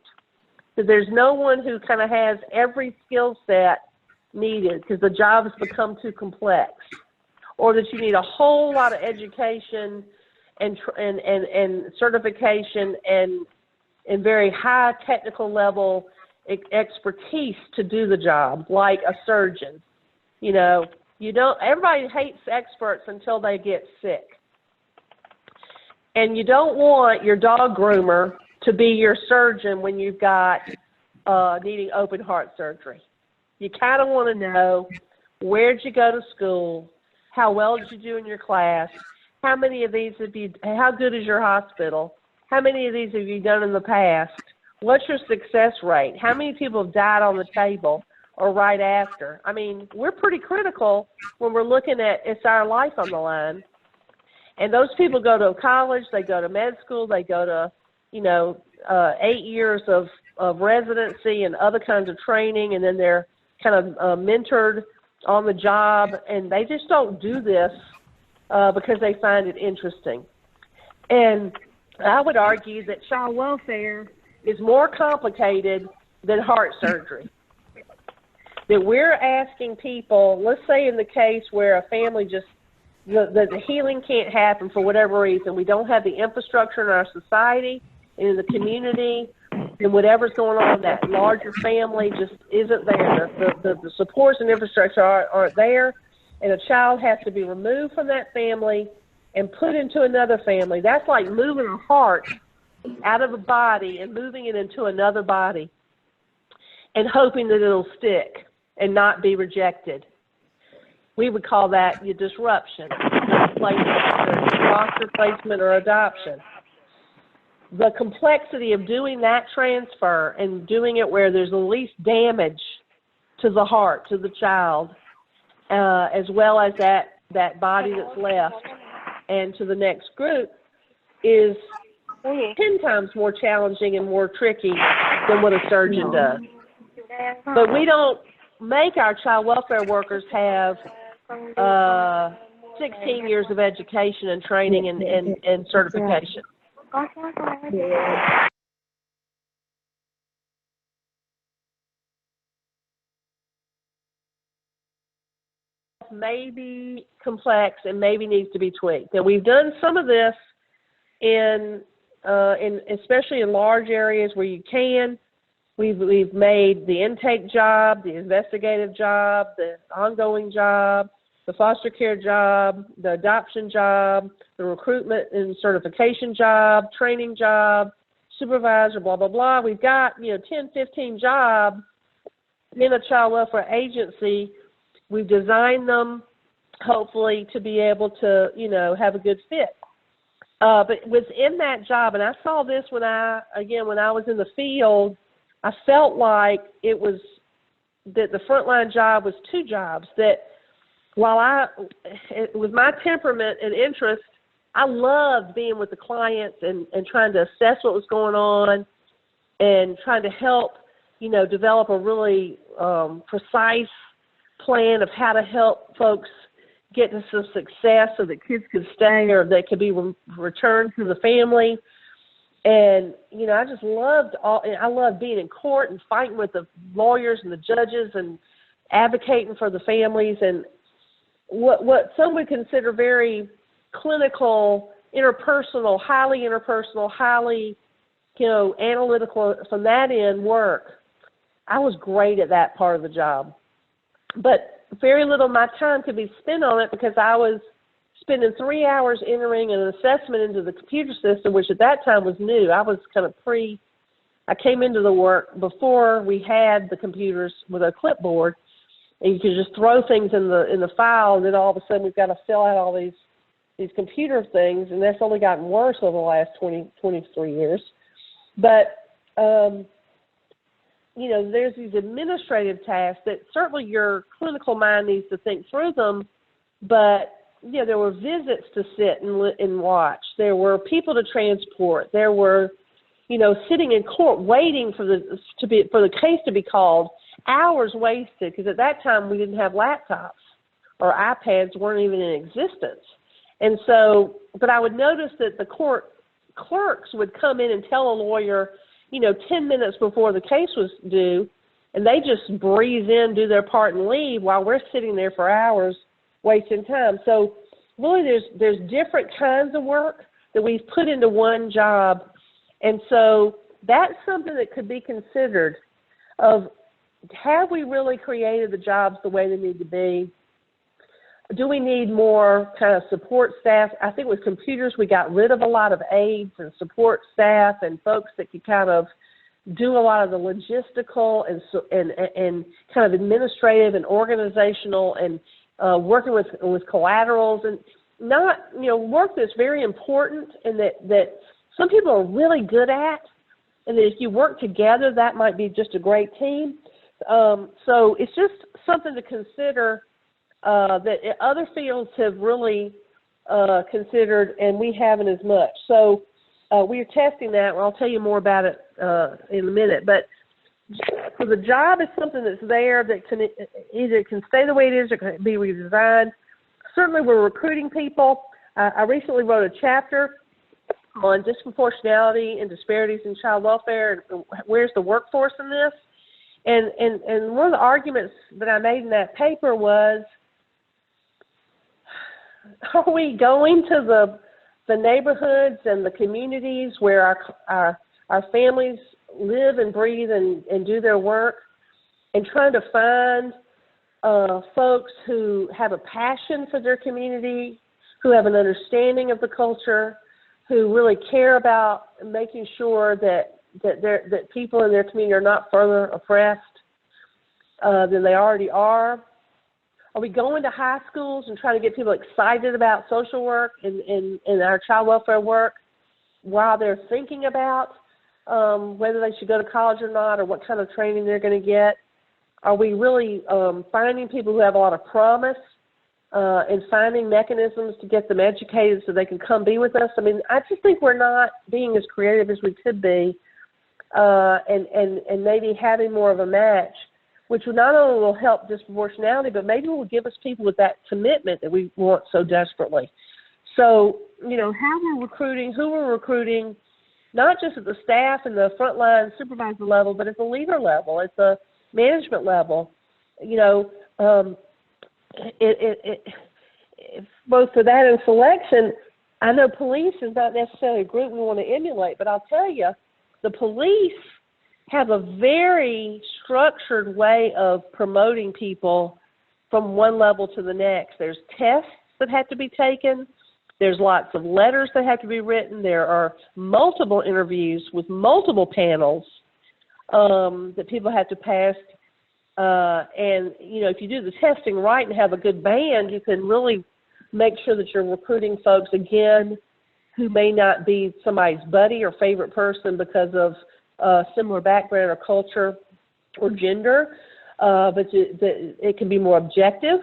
So there's no one who kind of has every skill set needed because the job has become too complex. Or that you need a whole lot of education and certification and very high technical level expertise to do the job, like a surgeon. Everybody hates experts until they get sick. And you don't want your dog groomer to be your surgeon when you've got needing open heart surgery. You kind of want to know, where'd you go to school? How well did you do in your class? How many of these how good is your hospital? How many of these have you done in the past? What's your success rate? How many people have died on the table or right after? I mean, we're pretty critical when we're looking at it's our life on the line. And those people go to college, they go to med school, they go to, 8 years of residency and other kinds of training, and then they're kind of mentored on the job, and they just don't do this because they find it interesting. And I would argue that child welfare is more complicated than heart surgery. That we're asking people, let's say in the case where a family just, the healing can't happen for whatever reason, we don't have the infrastructure in our society and in the community, and whatever's going on, that larger family just isn't there. The supports and infrastructure aren't there, and a child has to be removed from that family and put into another family. That's like moving a heart out of a body and moving it into another body. and hoping that it'll stick and not be rejected. We would call that your disruption, foster placement or adoption. The complexity of doing that transfer and doing it where there's the least damage to the heart, to the child, as well as that body that's left and to the next group is 10 times more challenging and more tricky than what a surgeon does. But we don't make our child welfare workers have 16 years of education and training and certification. Maybe complex and maybe needs to be tweaked. And we've done some of this in especially in large areas where you can. We've made the intake job, the investigative job, the ongoing job, the foster care job, the adoption job, the recruitment and certification job, training job, supervisor, blah, blah, blah. We've got, 10, 15 jobs in a child welfare agency. We've designed them, hopefully, to be able to, have a good fit. But within that job, and I saw this when I was in the field, I felt like it was that the frontline job was two jobs. That while with my temperament and interest, I loved being with the clients and trying to assess what was going on and trying to help, develop a really precise plan of how to help folks get to some success so that kids could stay or they could be returned to the family. And, I just I loved being in court and fighting with the lawyers and the judges and advocating for the families and what some would consider very clinical, interpersonal, highly analytical from that end work. I was great at that part of the job. But very little of my time could be spent on it because I was spending 3 hours entering an assessment into the computer system, which at that time was new. I was kind of I came into the work before we had the computers with a clipboard, and you could just throw things in the file, and then all of a sudden we've got to fill out all these computer things, and that's only gotten worse over the last 23 years. But, there's these administrative tasks that certainly your clinical mind needs to think through them, but there were visits to sit and watch. There were people to transport. There were, sitting in court waiting for the case to be called, hours wasted because at that time we didn't have laptops or iPads weren't even in existence. And so, but I would notice that the court clerks would come in and tell a lawyer, 10 minutes before the case was due, and they just breeze in, do their part, and leave while we're sitting there for hours wasting time. So really there's different kinds of work that we've put into one job. And so that's something that could be considered of, have we really created the jobs the way they need to be? Do we need more kind of support staff? I think with computers, we got rid of a lot of aides and support staff and folks that could kind of do a lot of the logistical and kind of administrative and organizational and working with collaterals and not, work that's very important and that some people are really good at, and that if you work together, that might be just a great team. So it's just something to consider that other fields have really considered, and we haven't as much. So we are testing that, and I'll tell you more about it in a minute. But so the job is something that's there that can either stay the way it is or can be redesigned. Certainly we're recruiting people. I recently wrote a chapter on disproportionality and disparities in child welfare and where's the workforce in this. And one of the arguments that I made in that paper was, are we going to the neighborhoods and the communities where our families live and breathe and do their work, and trying to find folks who have a passion for their community, who have an understanding of the culture, who really care about making sure that people in their community are not further oppressed, than they already are? Are we going to high schools and trying to get people excited about social work and our child welfare work while they're thinking about whether they should go to college or not, or what kind of training they're going to get? Are we really finding people who have a lot of promise and finding mechanisms to get them educated so they can come be with us? I mean, I just think we're not being as creative as we could be, and maybe having more of a match, which not only will help disproportionality, but maybe will give us people with that commitment that we want so desperately. So, you know, how we're recruiting, who we're recruiting, not just at the staff and the frontline supervisor level, but at the leader level, at the management level. You know, both for that and selection, I know police is not necessarily a group we want to emulate, but I'll tell you, the police have a very structured way of promoting people from one level to the next. There's tests that have to be taken. There's lots of letters that have to be written. There are multiple interviews with multiple panels that people have to pass. And, you know, if you do the testing right and have a good band, you can really make sure that you're recruiting folks, again, who may not be somebody's buddy or favorite person because of similar background or culture or gender, but it can be more objective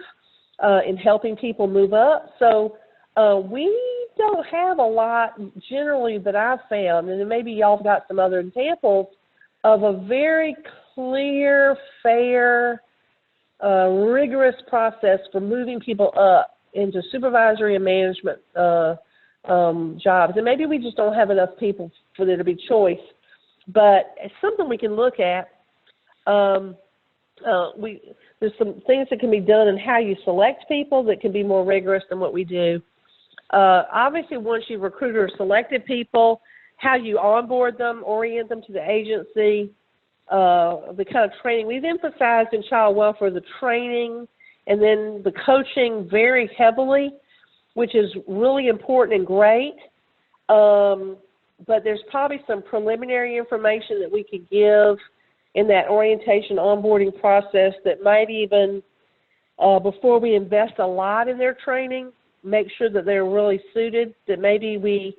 in helping people move up. So we don't have a lot generally that I've found, and maybe y'all have got some other examples of a very clear, fair, rigorous process for moving people up into supervisory and management jobs. And maybe we just don't have enough people for there to be choice. But it's something we can look at. There's some things that can be done in how you select people that can be more rigorous than what we do. Obviously, once you recruit or selected people, how you onboard them, orient them to the agency, the kind of training. We've emphasized in child welfare the training and then the coaching very heavily, which is really important and great. But there's probably some preliminary information that we could give in that orientation onboarding process that might even, before we invest a lot in their training, make sure that they're really suited, that maybe we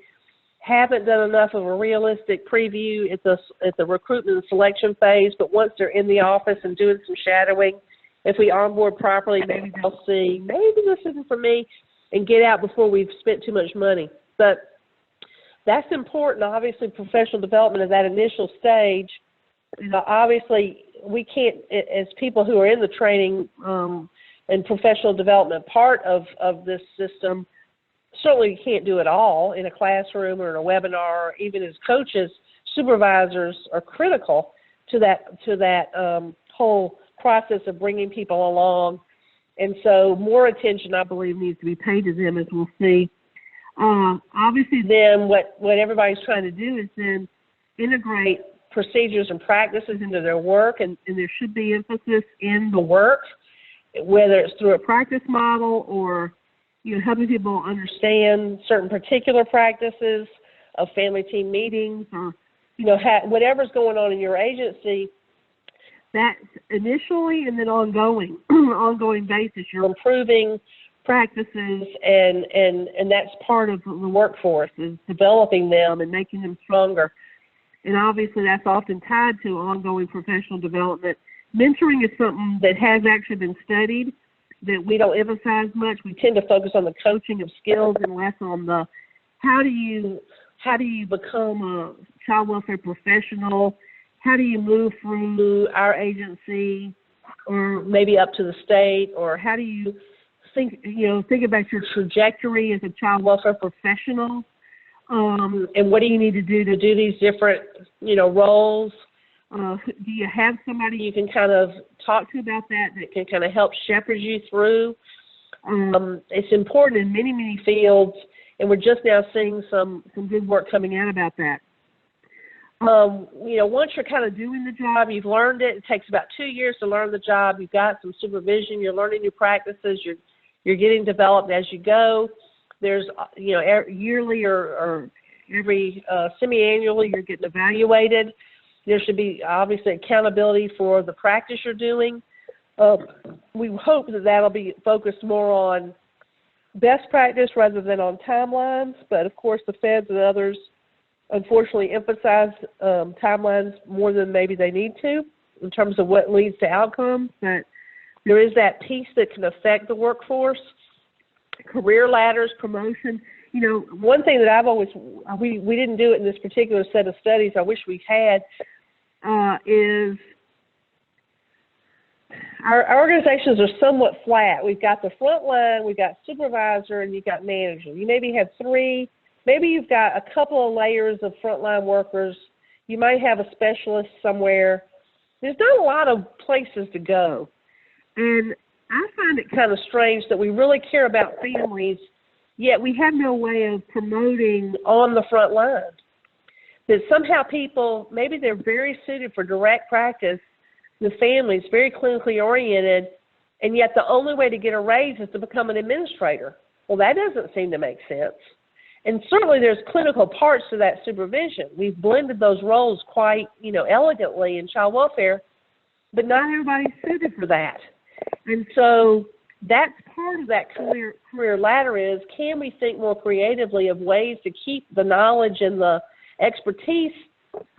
haven't done enough of a realistic preview at the recruitment and selection phase, but once they're in the office and doing some shadowing, if we onboard properly, maybe they'll see, maybe this isn't for me, and get out before we've spent too much money. But that's important. Obviously, professional development at that initial stage, you know, obviously we can't, as people who are in the training and professional development part of this system, certainly you can't do it all in a classroom or in a webinar. Or even as coaches, supervisors are critical to that whole process of bringing people along. And so more attention, I believe, needs to be paid to them, as we'll see. Obviously, then what everybody's trying to do is then integrate procedures and practices into their work, and there should be emphasis in the work, whether it's through a practice model or, you know, helping people understand certain particular practices of family team meetings, or, you know, whatever's going on in your agency. That's initially and then ongoing basis. You're improving practices, and that's part of the workforce, is developing them and making them stronger. And obviously that's often tied to ongoing professional development. Mentoring is something that has actually been studied that we don't emphasize much. We tend to focus on the coaching of skills and less on the how do you become a child welfare professional? How do you move through our agency or maybe up to the state? Or how do you think about your trajectory as a child welfare professional? And what do you need to do these different, roles? Do you have somebody you can kind of talk to about that can kind of help shepherd you through? It's important in many, many fields, and we're just now seeing some good work coming out about that. Once you're kind of doing the job, you've learned it. It takes about 2 years to learn the job. You've got some supervision. You're learning new practices. You're getting developed as you go. There's, yearly or every semi-annually, you're getting evaluated. There should be obviously accountability for the practice you're doing. We hope that that'll be focused more on best practice rather than on timelines, but of course the feds and others unfortunately emphasize timelines more than maybe they need to in terms of what leads to outcomes. But there is that piece that can affect the workforce, career ladders, promotion. You know, one thing that I've always, we didn't do it in this particular set of studies, I wish we had, is our organizations are somewhat flat. We've got the front line, we've got supervisor, and you've got manager. You maybe have three, maybe you've got a couple of layers of frontline workers. You might have a specialist somewhere. There's not a lot of places to go. And I find it kind of strange that we really care about families, yet we have no way of promoting on the front line. That somehow people, maybe they're very suited for direct practice, the families, very clinically oriented, and yet the only way to get a raise is to become an administrator. Well, that doesn't seem to make sense. And certainly there's clinical parts to that supervision. We've blended those roles quite, elegantly in child welfare, but not everybody's suited for that. And so that's part of that career ladder is, can we think more creatively of ways to keep the knowledge and the expertise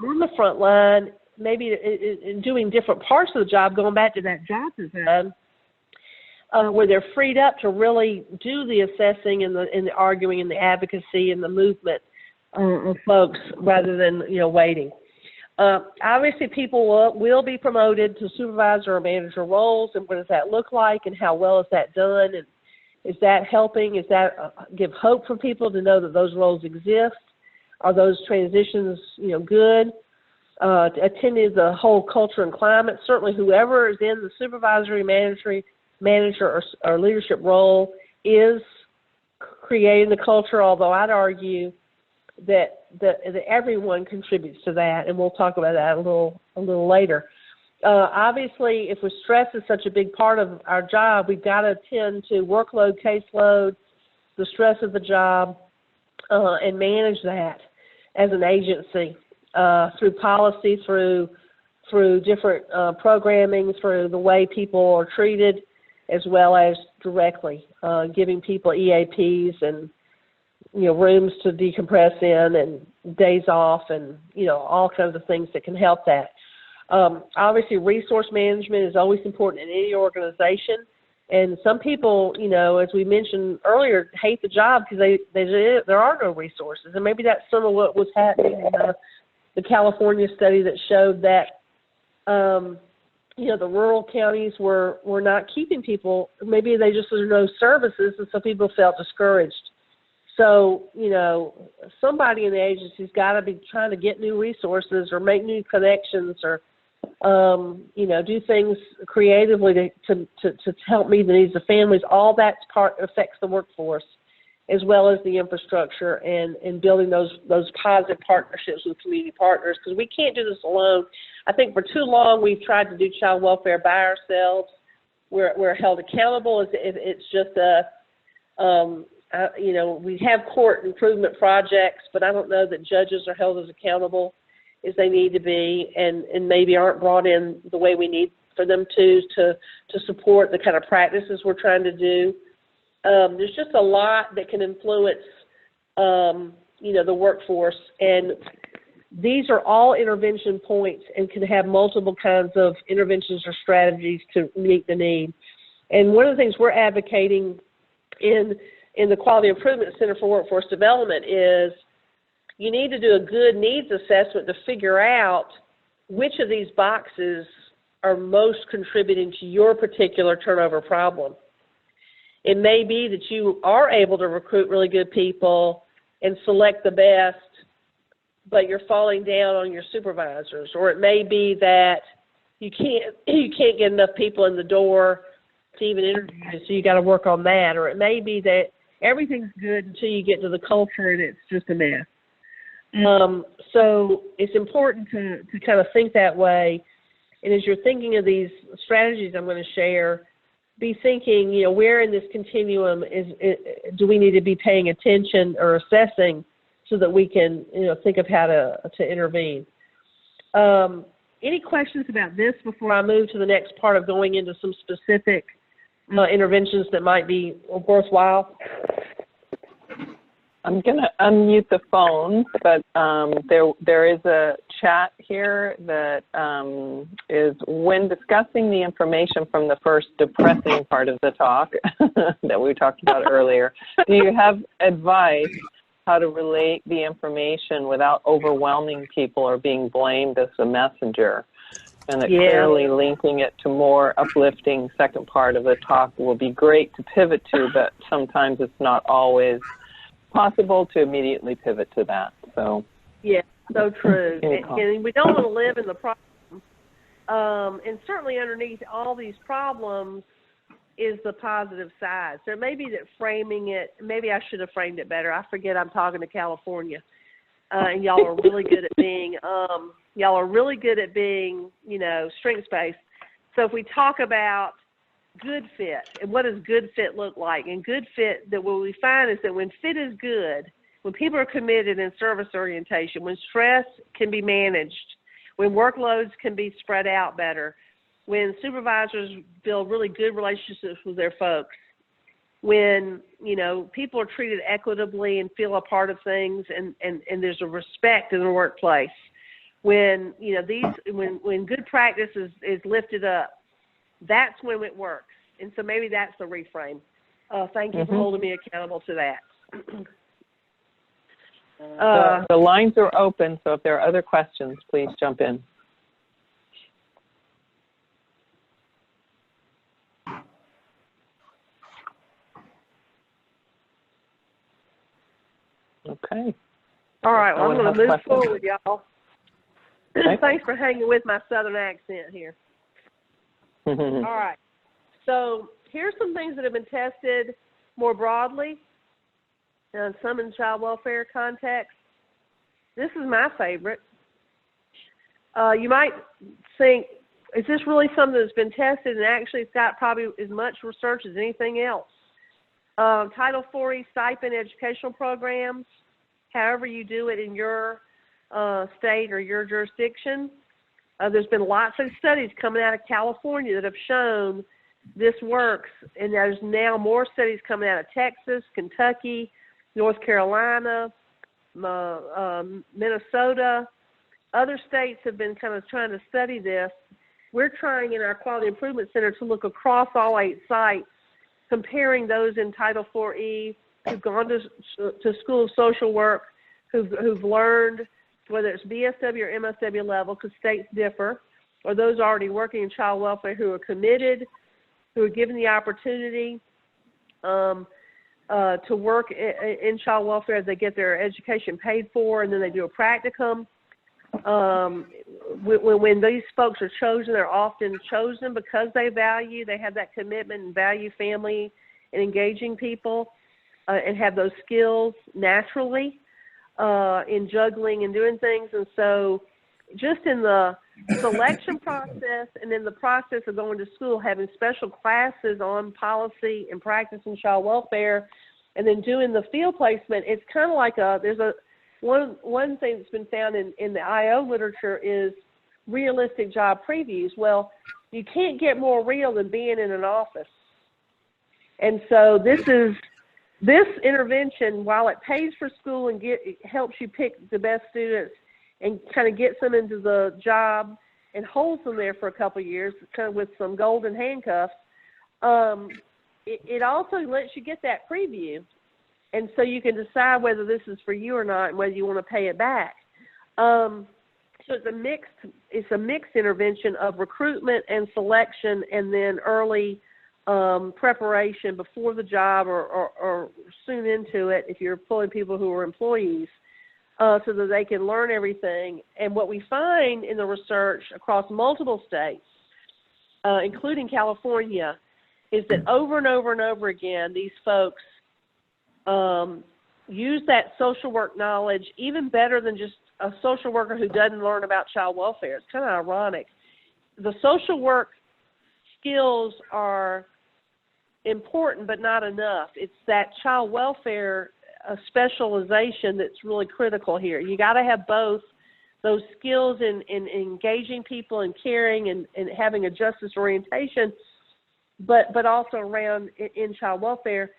on the front line, maybe in doing different parts of the job, going back to that job design, where they're freed up to really do the assessing and the arguing and the advocacy and the movement of folks rather than, waiting. Obviously, people will be promoted to supervisor or manager roles, and what does that look like, and how well is that done, and is that helping? Is that give hope for people to know that those roles exist? Are those transitions, good? Attending the whole culture and climate. Certainly, whoever is in the supervisory, manager or leadership role is creating the culture. Although I'd argue that everyone contributes to that, and we'll talk about that a little later. Obviously, if stress is such a big part of our job, we've got to attend to workload, caseload, the stress of the job, and manage that as an agency through policy, through different programming, through the way people are treated, as well as directly giving people EAPs and rooms to decompress in and days off and all kinds of things that can help that. Obviously, resource management is always important in any organization. And some people, as we mentioned earlier, hate the job because there are no resources. And maybe that's some of what was happening in the California study that showed that, the rural counties were not keeping people. Maybe they just there were no services, and so people felt discouraged. So, somebody in the agency's got to be trying to get new resources or make new connections or do things creatively to help meet the needs of families. All that affects the workforce, as well as the infrastructure and building those positive partnerships with community partners, because we can't do this alone. I think for too long we've tried to do child welfare by ourselves. We're held accountable. It's just we have court improvement projects, but I don't know that judges are held as accountable as they need to be, and maybe aren't brought in the way we need for them to support the kind of practices we're trying to do. There's just a lot that can influence, the workforce, and these are all intervention points and can have multiple kinds of interventions or strategies to meet the need. And one of the things we're advocating in the Quality Improvement Center for Workforce Development is you need to do a good needs assessment to figure out which of these boxes are most contributing to your particular turnover problem. It may be that you are able to recruit really good people and select the best, but you're falling down on your supervisors. Or it may be that you can't get enough people in the door to even interview, so you got to work on that. Or it may be that everything's good until you get to the culture and it's just a mess. So it's important to kind of think that way. And as you're thinking of these strategies I'm going to share, be thinking, where in this continuum do we need to be paying attention or assessing so that we can, think of how to intervene. any questions about this before I move to the next part of going into some specific interventions that might be worthwhile? I'm going to unmute the phones, but there is a chat here that is, when discussing the information from the first depressing part of the talk that we talked about earlier, do you have advice how to relate the information without overwhelming people or being blamed as the messenger? And that clearly linking it to more uplifting second part of the talk will be great to pivot to, but sometimes it's not always possible to immediately pivot to that. So yeah, so true. And we don't want to live in the problem. And certainly underneath all these problems is the positive side. So maybe that framing it, maybe I should have framed it better. I forget I'm talking to California. And y'all are really good at being, you know, strengths-based. So if we talk about good fit, and what does good fit look like? And good fit, that what we find is that when fit is good, when people are committed in service orientation, when stress can be managed, when workloads can be spread out better, when supervisors build really good relationships with their folks, when, you know, people are treated equitably and feel a part of things, and there's a respect in the workplace, when, you know, when good practice is lifted up, that's when it works. And so maybe that's the reframe. Thank you for holding me accountable to that. The lines are open, so if there are other questions, please jump in. Okay. All right, well, I'm going to move forward, y'all. Okay. Thanks for hanging with my southern accent here. All right. So here's some things that have been tested more broadly, some in child welfare context. This is my favorite. You might think, is this really something that's been tested? And actually, it's got probably as much research as anything else. Title IV stipend educational programs, however you do it in your state or your jurisdiction. There's been lots of studies coming out of California that have shown this works, and there's now more studies coming out of Texas, Kentucky, North Carolina, Minnesota. Other states have been kind of trying to study this. We're trying in our Quality Improvement Center to look across all 8 sites, comparing those in Title IV-E who've gone to School of Social Work, who've learned, whether it's BSW or MSW level, because states differ, or those already working in child welfare who are committed, who are given the opportunity to work in child welfare. They get their education paid for, and then they do a practicum. When these folks are chosen, they're often chosen because they have that commitment and value family and engaging people, and have those skills naturally in juggling and doing things. And so just in the selection process and in the process of going to school, having special classes on policy and practice in child welfare, and then doing the field placement, it's kind of like one thing that's been found in the IO literature is realistic job previews. Well, you can't get more real than being in an office. And so this intervention, while it pays for school and it helps you pick the best students and kind of gets them into the job and holds them there for a couple of years, kind of with some golden handcuffs, it also lets you get that preview. And so you can decide whether this is for you or not and whether you want to pay it back. So it's a mixed intervention of recruitment and selection, and then early preparation before the job or soon into it if you're pulling people who are employees, so that they can learn everything. And what we find in the research across multiple states, including California, is that over and over and over again, these folks use that social work knowledge even better than just a social worker who doesn't learn about child welfare. It's kind of ironic. The social work skills are important, but not enough. It's that child welfare specialization that's really critical here. You got to have both those skills in engaging people and caring and having a justice orientation, but also around in child welfare.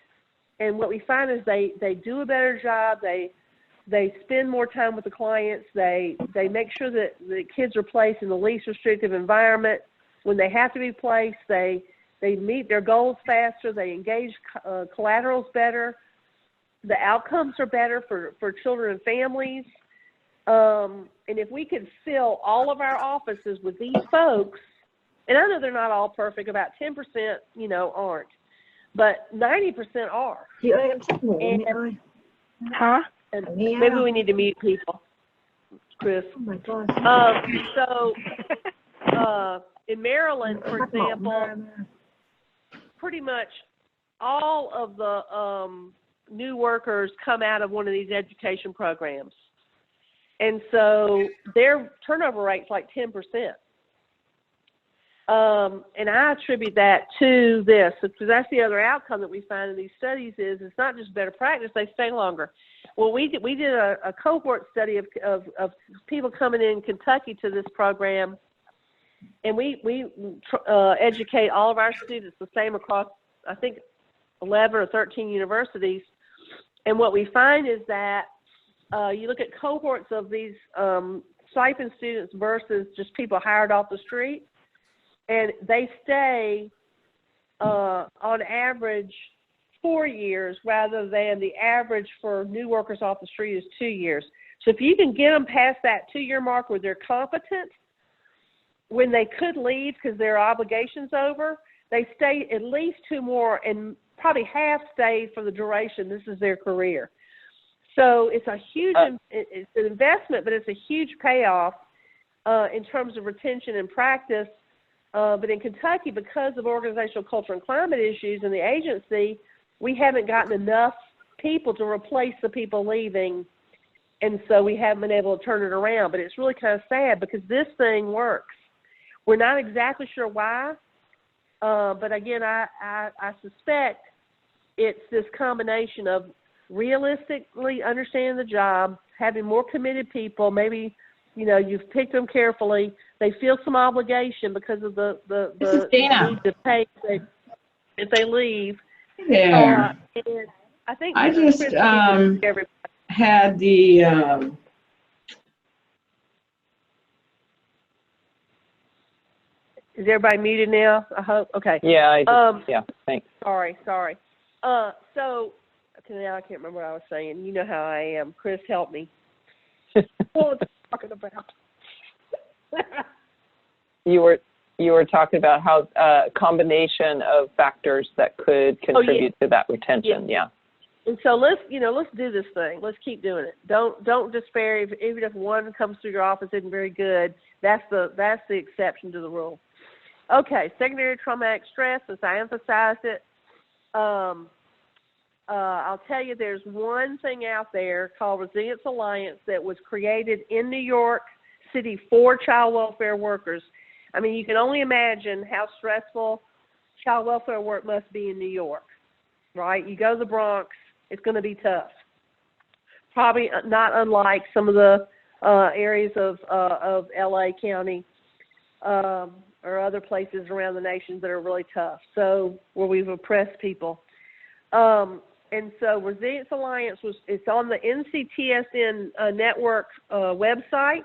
And what we find is they do a better job. They spend more time with the clients. They make sure that the kids are placed in the least restrictive environment. When they have to be placed, they meet their goals faster. They engage collaterals better. The outcomes are better for children and families. And if we could fill all of our offices with these folks, and I know they're not all perfect, about 10%, aren't, but 90% are. And, Huh? and maybe we need to meet people, Chris. Oh my gosh. In Maryland, for example, pretty much all of the new workers come out of one of these education programs. And so their turnover rate's like 10%. And I attribute that to this, because that's the other outcome that we find in these studies is it's not just better practice, they stay longer. Well, we did a cohort study of people coming in Kentucky to this program, and we educate all of our students the same across, I think, 11 or 13 universities. And what we find is that you look at cohorts of these stipend students versus just people hired off the street, and they stay on average 4 years rather than the average for new workers off the street is 2 years. So if you can get them past that 2-year mark where they're competent, when they could leave because their obligation's over, they stay at least 2 more, and probably half stay for the duration. This is their career. So it's a huge, it's an investment, but it's a huge payoff in terms of retention and practice. But in Kentucky, because of organizational culture and climate issues in the agency, we haven't gotten enough people to replace the people leaving, and so we haven't been able to turn it around. But it's really kind of sad because this thing works. We're not exactly sure why, but again, I suspect it's this combination of realistically understanding the job, having more committed people, maybe, you've picked them carefully. They feel some obligation because of the need to pay if they leave. There. And I think I just had the Is everybody muted now? I hope. Okay. Yeah, yeah, thanks. Sorry. So okay, now I can't remember what I was saying. You know how I am. Chris, help me. What was I talking about? You were talking about how a combination of factors that could contribute to that retention. Yeah. And so let's do this thing. Let's keep doing it. Don't despair even if one comes through your office isn't very good. That's the exception to the rule. Okay, secondary traumatic stress, as I emphasized it. I'll tell you, there's one thing out there called Resilience Alliance that was created in New York City for child welfare workers. I mean, you can only imagine how stressful child welfare work must be in New York, right? You go to the Bronx, it's going to be tough. Probably not unlike some of the areas of LA County or other places around the nation that are really tough, so where we've oppressed people. And so Resilience Alliance it's on the NCTSN network website.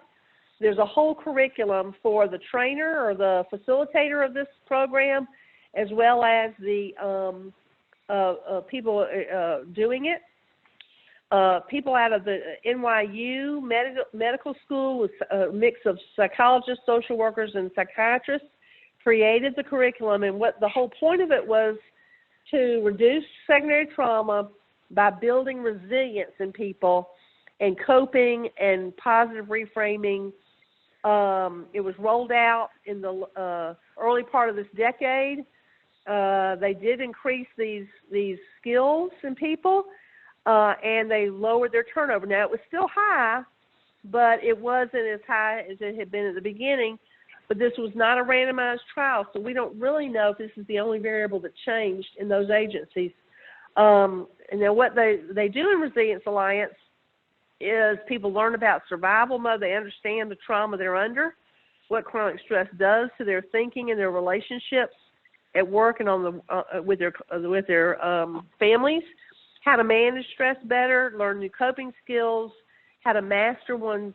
There's a whole curriculum for the trainer or the facilitator of this program, as well as the people doing it. People out of the NYU medical school with a mix of psychologists, social workers, and psychiatrists created the curriculum. And what the whole point of it was to reduce secondary trauma by building resilience in people and coping and positive reframing. It was rolled out in the early part of this decade. They did increase these skills in people, and they lowered their turnover. Now, it was still high, but it wasn't as high as it had been at the beginning. But this was not a randomized trial, so we don't really know if this is the only variable that changed in those agencies. And then what they do in Resilience Alliance is people learn about survival mode. They understand the trauma they're under, what chronic stress does to their thinking and their relationships at work and on the with their families, how to manage stress better, learn new coping skills, how to master one's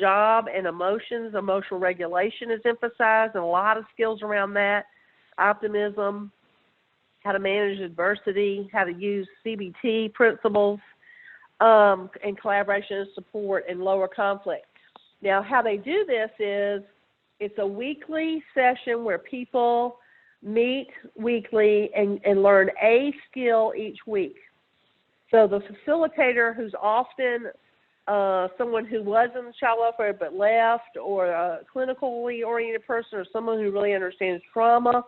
job and emotions. Emotional regulation is emphasized, and a lot of skills around that. Optimism, how to manage adversity, how to use CBT principles, and collaboration and support and lower conflict. Now, how they do this is it's a weekly session where people meet weekly and learn a skill each week. So the facilitator, who's often someone who was in child welfare but left, or a clinically oriented person, or someone who really understands trauma,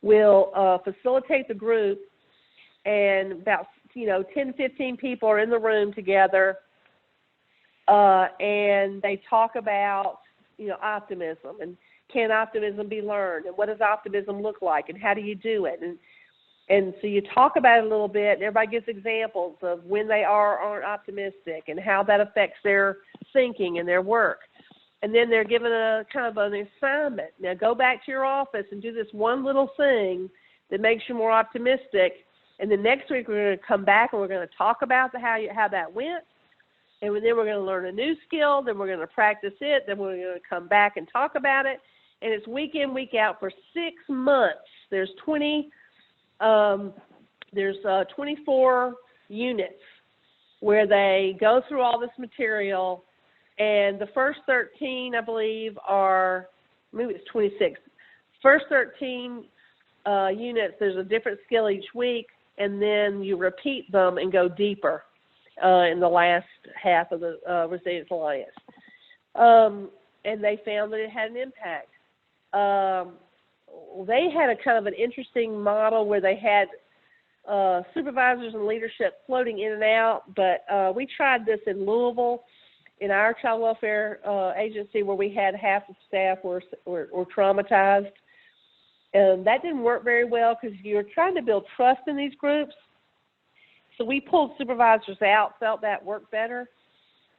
will facilitate the group, and about 10, 15 people are in the room together, and they talk about optimism, and can optimism be learned, and what does optimism look like, and how do you do it, and so you talk about it a little bit, and everybody gives examples of when they are or aren't optimistic and how that affects their thinking and their work. And then they're given a kind of an assignment. Now go back to your office and do this one little thing that makes you more optimistic. And then next week we're going to come back and we're going to talk about how that went. And then we're going to learn a new skill. Then we're going to practice it. Then we're going to come back and talk about it. And it's week in, week out for 6 months. There's 24 units where they go through all this material. And the first 13, I believe, are, maybe it's 26. First 13 units, there's a different skill each week, and then you repeat them and go deeper in the last half of the Resilience Alliance. And they found that it had an impact. They had a kind of an interesting model where they had supervisors and leadership floating in and out, but we tried this in Louisville, in our child welfare agency, where we had half the staff were traumatized. And that didn't work very well because you're trying to build trust in these groups. So we pulled supervisors out, felt that worked better.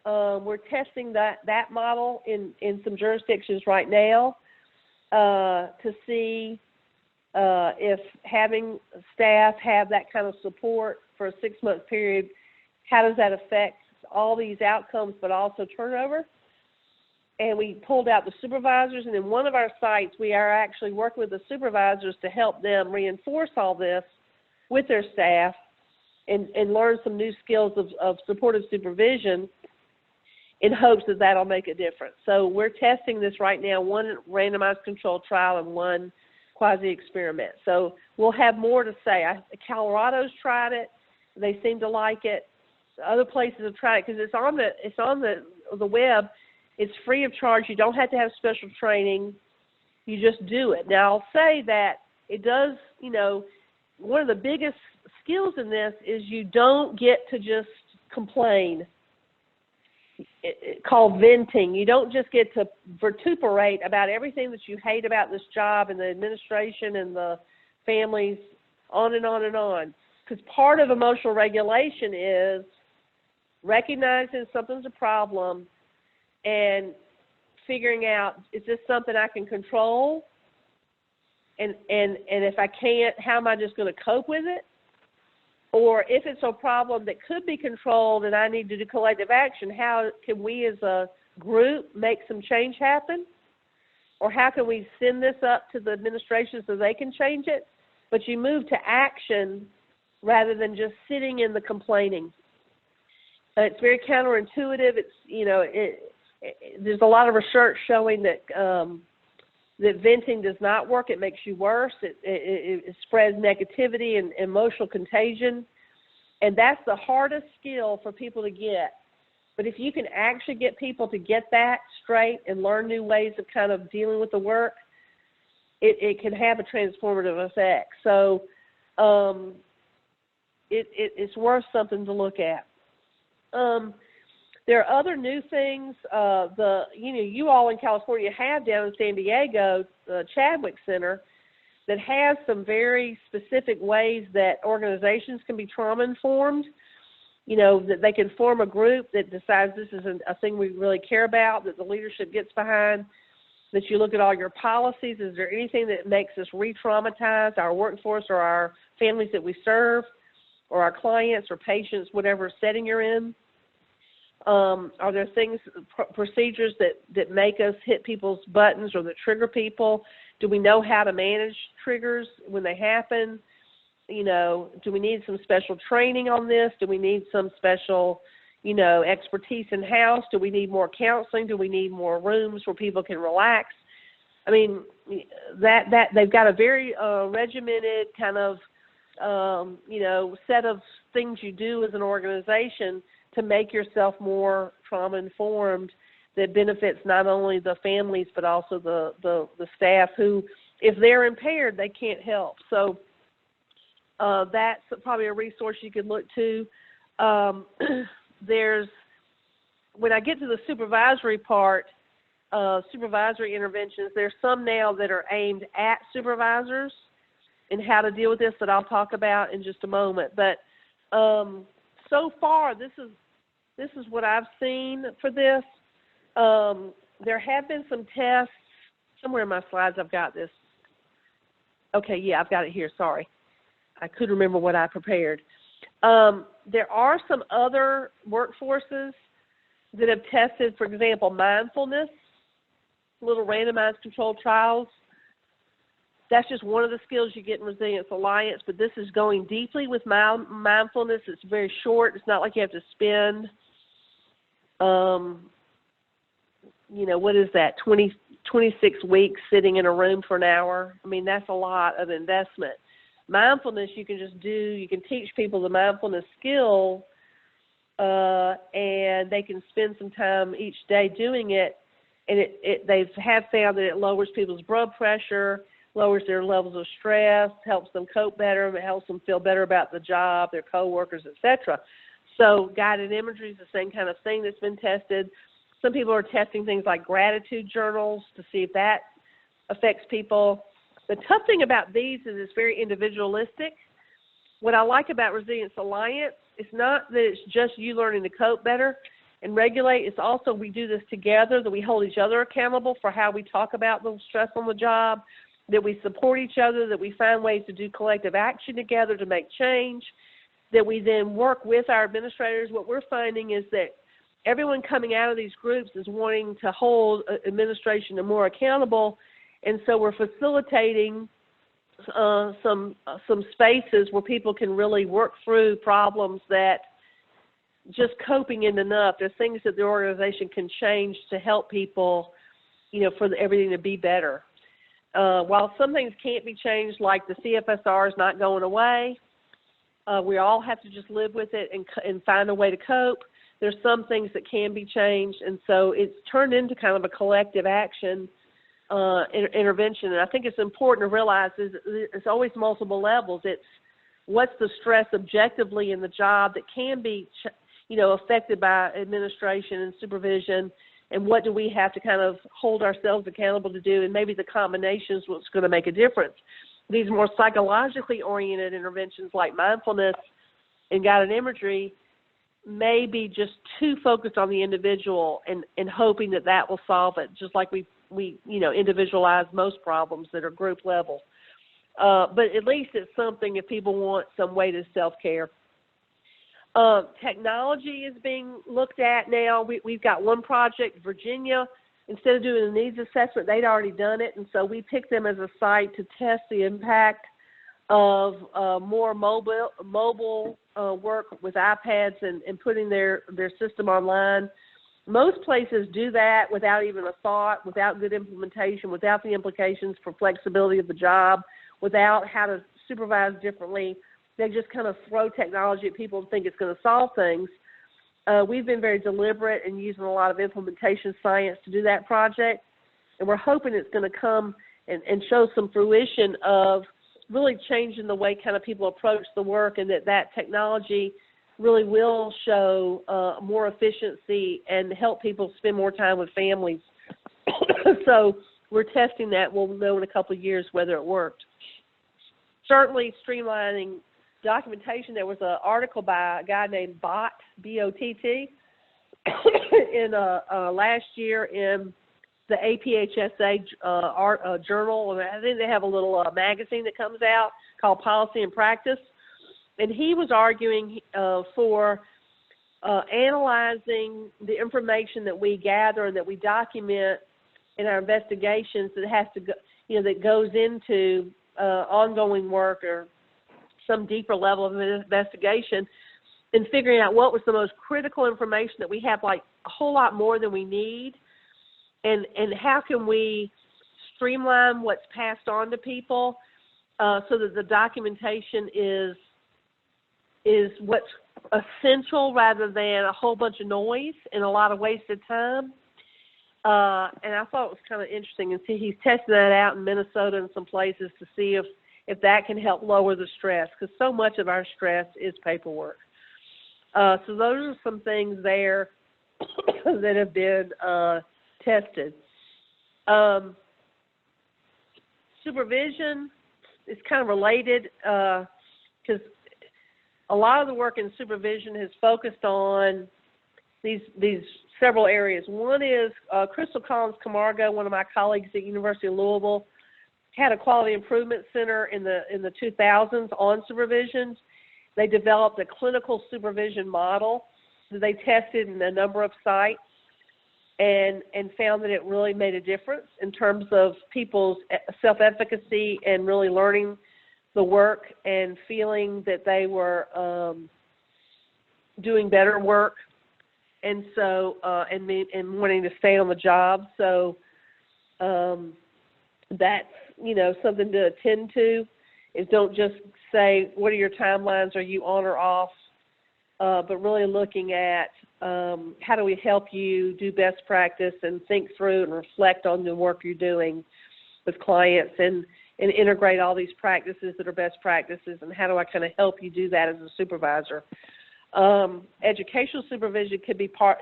We're testing that model in some jurisdictions right now to see if having staff have that kind of support for a 6-month period, how does that affect all these outcomes, but also turnover. And we pulled out the supervisors, and in one of our sites, we are actually working with the supervisors to help them reinforce all this with their staff and learn some new skills of supportive supervision in hopes that that'll make a difference. So we're testing this right now, one randomized controlled trial and one quasi-experiment. So we'll have more to say. Colorado's tried it. They seem to like it. Other places have tried it because it's on the web. It's free of charge. You don't have to have special training. You just do it. Now, I'll say that it does, one of the biggest skills in this is you don't get to just complain. It's called venting. You don't just get to vituperate about everything that you hate about this job and the administration and the families, on and on and on. Because part of emotional regulation is recognizing something's a problem and figuring out, is this something I can control? And if I can't, how am I just going to cope with it? Or if it's a problem that could be controlled and I need to do collective action, how can we as a group make some change happen? Or how can we send this up to the administration so they can change it? But you move to action rather than just sitting in the complaining. It's very counterintuitive. It's, there's a lot of research showing that that venting does not work. It makes you worse. It spreads negativity and emotional contagion. And that's the hardest skill for people to get. But if you can actually get people to get that straight and learn new ways of kind of dealing with the work, it can have a transformative effect. So it's worth something to look at. There are other new things. You all in California have down in San Diego the Chadwick Center that has some very specific ways that organizations can be trauma informed. that they can form a group that decides this is a thing we really care about, that the leadership gets behind, that you look at all your policies. Is there anything that makes us re-traumatize our workforce or our families that we serve or our clients or patients, whatever setting you're in? Are there things, procedures that make us hit people's buttons or that trigger people? Do we know how to manage triggers when they happen? Do we need some special training on this? Do we need some special, expertise in-house? Do we need more counseling? Do we need more rooms where people can relax? I mean, that they've got a very regimented kind of, set of things you do as an organization to make yourself more trauma-informed that benefits not only the families but also the staff who, if they're impaired, they can't help. So that's probably a resource you could look to. When I get to the supervisory part, supervisory interventions, there's some now that are aimed at supervisors and how to deal with this that I'll talk about in just a moment. But so far, this is what I've seen for this. There have been some tests. Somewhere in my slides I've got this. Okay, yeah, I've got it here. Sorry. I couldn't remember what I prepared. There are some other workforces that have tested, for example, mindfulness, little randomized controlled trials. That's just one of the skills you get in Resilience Alliance, but this is going deeply with mindfulness. It's very short. It's not like you have to spend, what is that, 26 weeks sitting in a room for an hour. I mean, that's a lot of investment. Mindfulness you can just do, you can teach people the mindfulness skill, and they can spend some time each day doing it, and they have found that it lowers people's blood pressure, lowers their levels of stress, helps them cope better, it helps them feel better about the job, their coworkers, etc. So guided imagery is the same kind of thing that's been tested. Some people are testing things like gratitude journals to see if that affects people. The tough thing about these is it's very individualistic. What I like about Resilience Alliance, it's not that it's just you learning to cope better and regulate. It's also we do this together, that we hold each other accountable for how we talk about the stress on the job, that we support each other, that we find ways to do collective action together to make change, that we then work with our administrators. What we're finding is that everyone coming out of these groups is wanting to hold administration more accountable, and so we're facilitating some spaces where people can really work through problems that just coping isn't enough. There's things that the organization can change to help people, for everything to be better. While some things can't be changed, like the CFSR is not going away, we all have to just live with it and find a way to cope. There's some things that can be changed, and so it's turned into kind of a collective action intervention. And I think it's important to realize it's always multiple levels. It's what's the stress objectively in the job that can be, affected by administration and supervision, and what do we have to kind of hold ourselves accountable to do, and maybe the combination is what's going to make a difference. These more psychologically oriented interventions like mindfulness and guided imagery may be just too focused on the individual and hoping that will solve it, just like we individualize most problems that are group level. But at least it's something if people want some way to self-care. Technology is being looked at now. We've got one project, Virginia. Instead of doing a needs assessment, they'd already done it, and so we picked them as a site to test the impact of more mobile work with iPads and putting their system online. Most places do that without even a thought, without good implementation, without the implications for flexibility of the job, without how to supervise differently. They just kind of throw technology at people and think it's going to solve things. We've been very deliberate in using a lot of implementation science to do that project, and we're hoping it's going to come and show some fruition of really changing the way kind of people approach the work, and that technology really will show more efficiency and help people spend more time with families. So we're testing that. We'll know in a couple of years whether it worked. Certainly streamlining documentation. There was an article by a guy named Bott, B-O-T-T, in last year in the APHSA journal. I think they have a little magazine that comes out called Policy and Practice. And he was arguing for analyzing the information that we gather and that we document in our investigations that has to go, that goes into ongoing work or some deeper level of investigation, and figuring out what was the most critical information that we have, like a whole lot more than we need, and how can we streamline what's passed on to people so that the documentation is what's essential rather than a whole bunch of noise and a lot of wasted time. And I thought it was kind of interesting, and see he's testing that out in Minnesota and some places to see if that can help lower the stress, because so much of our stress is paperwork. So those are some things there that have been tested. Supervision is kind of related because a lot of the work in supervision has focused on these several areas. One is Crystal Collins Camargo, one of my colleagues at University of Louisville, had a quality improvement center in the 2000s on supervision. They developed a clinical supervision model that they tested in a number of sites and found that it really made a difference in terms of people's self-efficacy and really learning the work and feeling that they were doing better work, and so and wanting to stay on the job. So that's something to attend to. Is don't just say what are your timelines, are you on or off, but really looking at how do we help you do best practice and think through and reflect on the work you're doing with clients and integrate all these practices that are best practices, and how do I kind of help you do that as a supervisor. Educational supervision can be part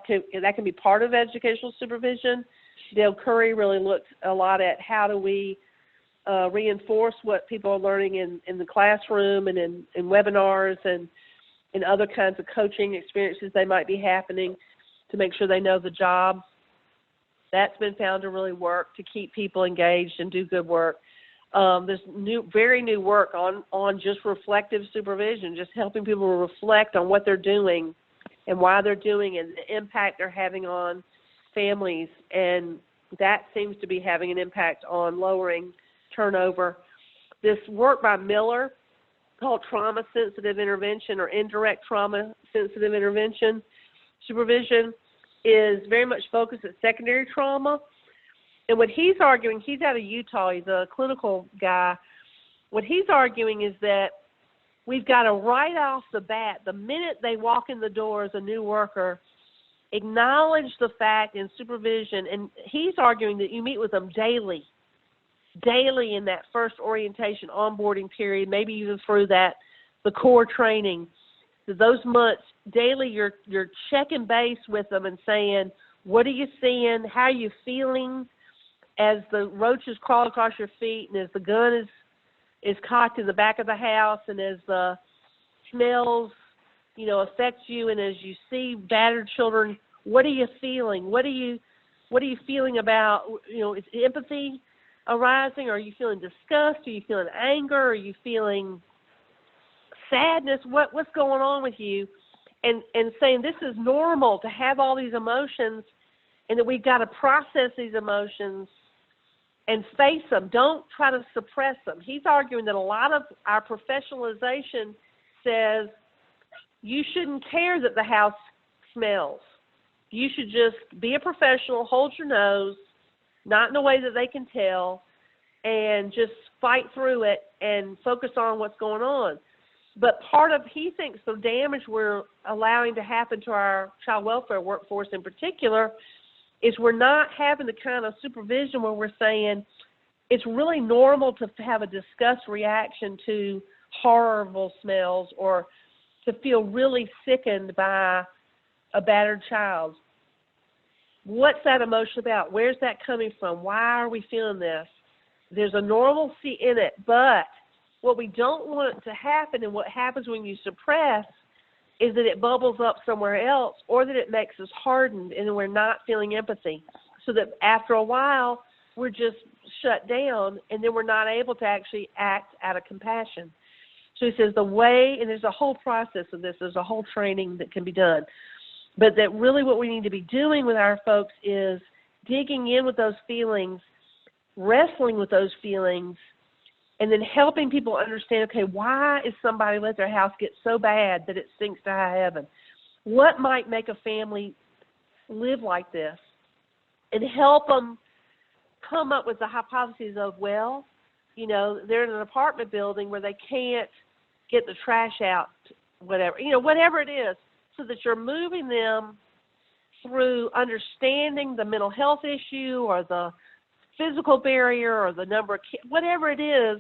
of educational supervision. Dale Curry really looked a lot at how do we reinforce what people are learning in the classroom and in webinars and in other kinds of coaching experiences they might be happening to make sure they know the job. That's been found to really work to keep people engaged and do good work. There's very new work on just reflective supervision, just helping people reflect on what they're doing and why they're doing it and the impact they're having on families. And that seems to be having an impact on lowering turnover. This work by Miller called trauma-sensitive intervention or indirect trauma-sensitive intervention supervision is very much focused at secondary trauma. And what he's arguing, he's out of Utah, he's a clinical guy. What he's arguing is that we've got to right off the bat, the minute they walk in the door as a new worker, acknowledge the fact in supervision, and he's arguing that you meet with them daily in that first orientation onboarding period, maybe even through the core training. So those months, daily you're checking base with them and saying, what are you seeing? How are you feeling as the roaches crawl across your feet and as the gun is cocked in the back of the house and as the smells, affect you, and as you see battered children, what are you feeling? What are you feeling about, is empathy arising? Are you feeling disgust? Are you feeling anger? Are you feeling sadness? What's going on with you? And saying this is normal to have all these emotions and that we've got to process these emotions and face them. Don't try to suppress them. He's arguing that a lot of our professionalization says you shouldn't care that the house smells. You should just be a professional, hold your nose, not in a way that they can tell, and just fight through it and focus on what's going on. But he thinks the damage we're allowing to happen to our child welfare workforce in particular is we're not having the kind of supervision where we're saying it's really normal to have a disgust reaction to horrible smells or to feel really sickened by a battered child. What's that emotion about? Where's that coming from? Why are we feeling this? There's a normalcy in it, but what we don't want it to happen, and what happens when you suppress, is that it bubbles up somewhere else, or that it makes us hardened and we're not feeling empathy. So that after a while, we're just shut down, and then we're not able to actually act out of compassion. So he says the way, and there's a whole process of this, there's a whole training that can be done, but that really what we need to be doing with our folks is digging in with those feelings, wrestling with those feelings, and then helping people understand, okay, why is somebody let their house get so bad that it sinks to high heaven? What might make a family live like this? And help them come up with the hypotheses of, well, you know, they're in an apartment building where they can't get the trash out, whatever, you know, whatever it is, so that you're moving them through understanding the mental health issue or the physical barrier or the number of kids, whatever it is,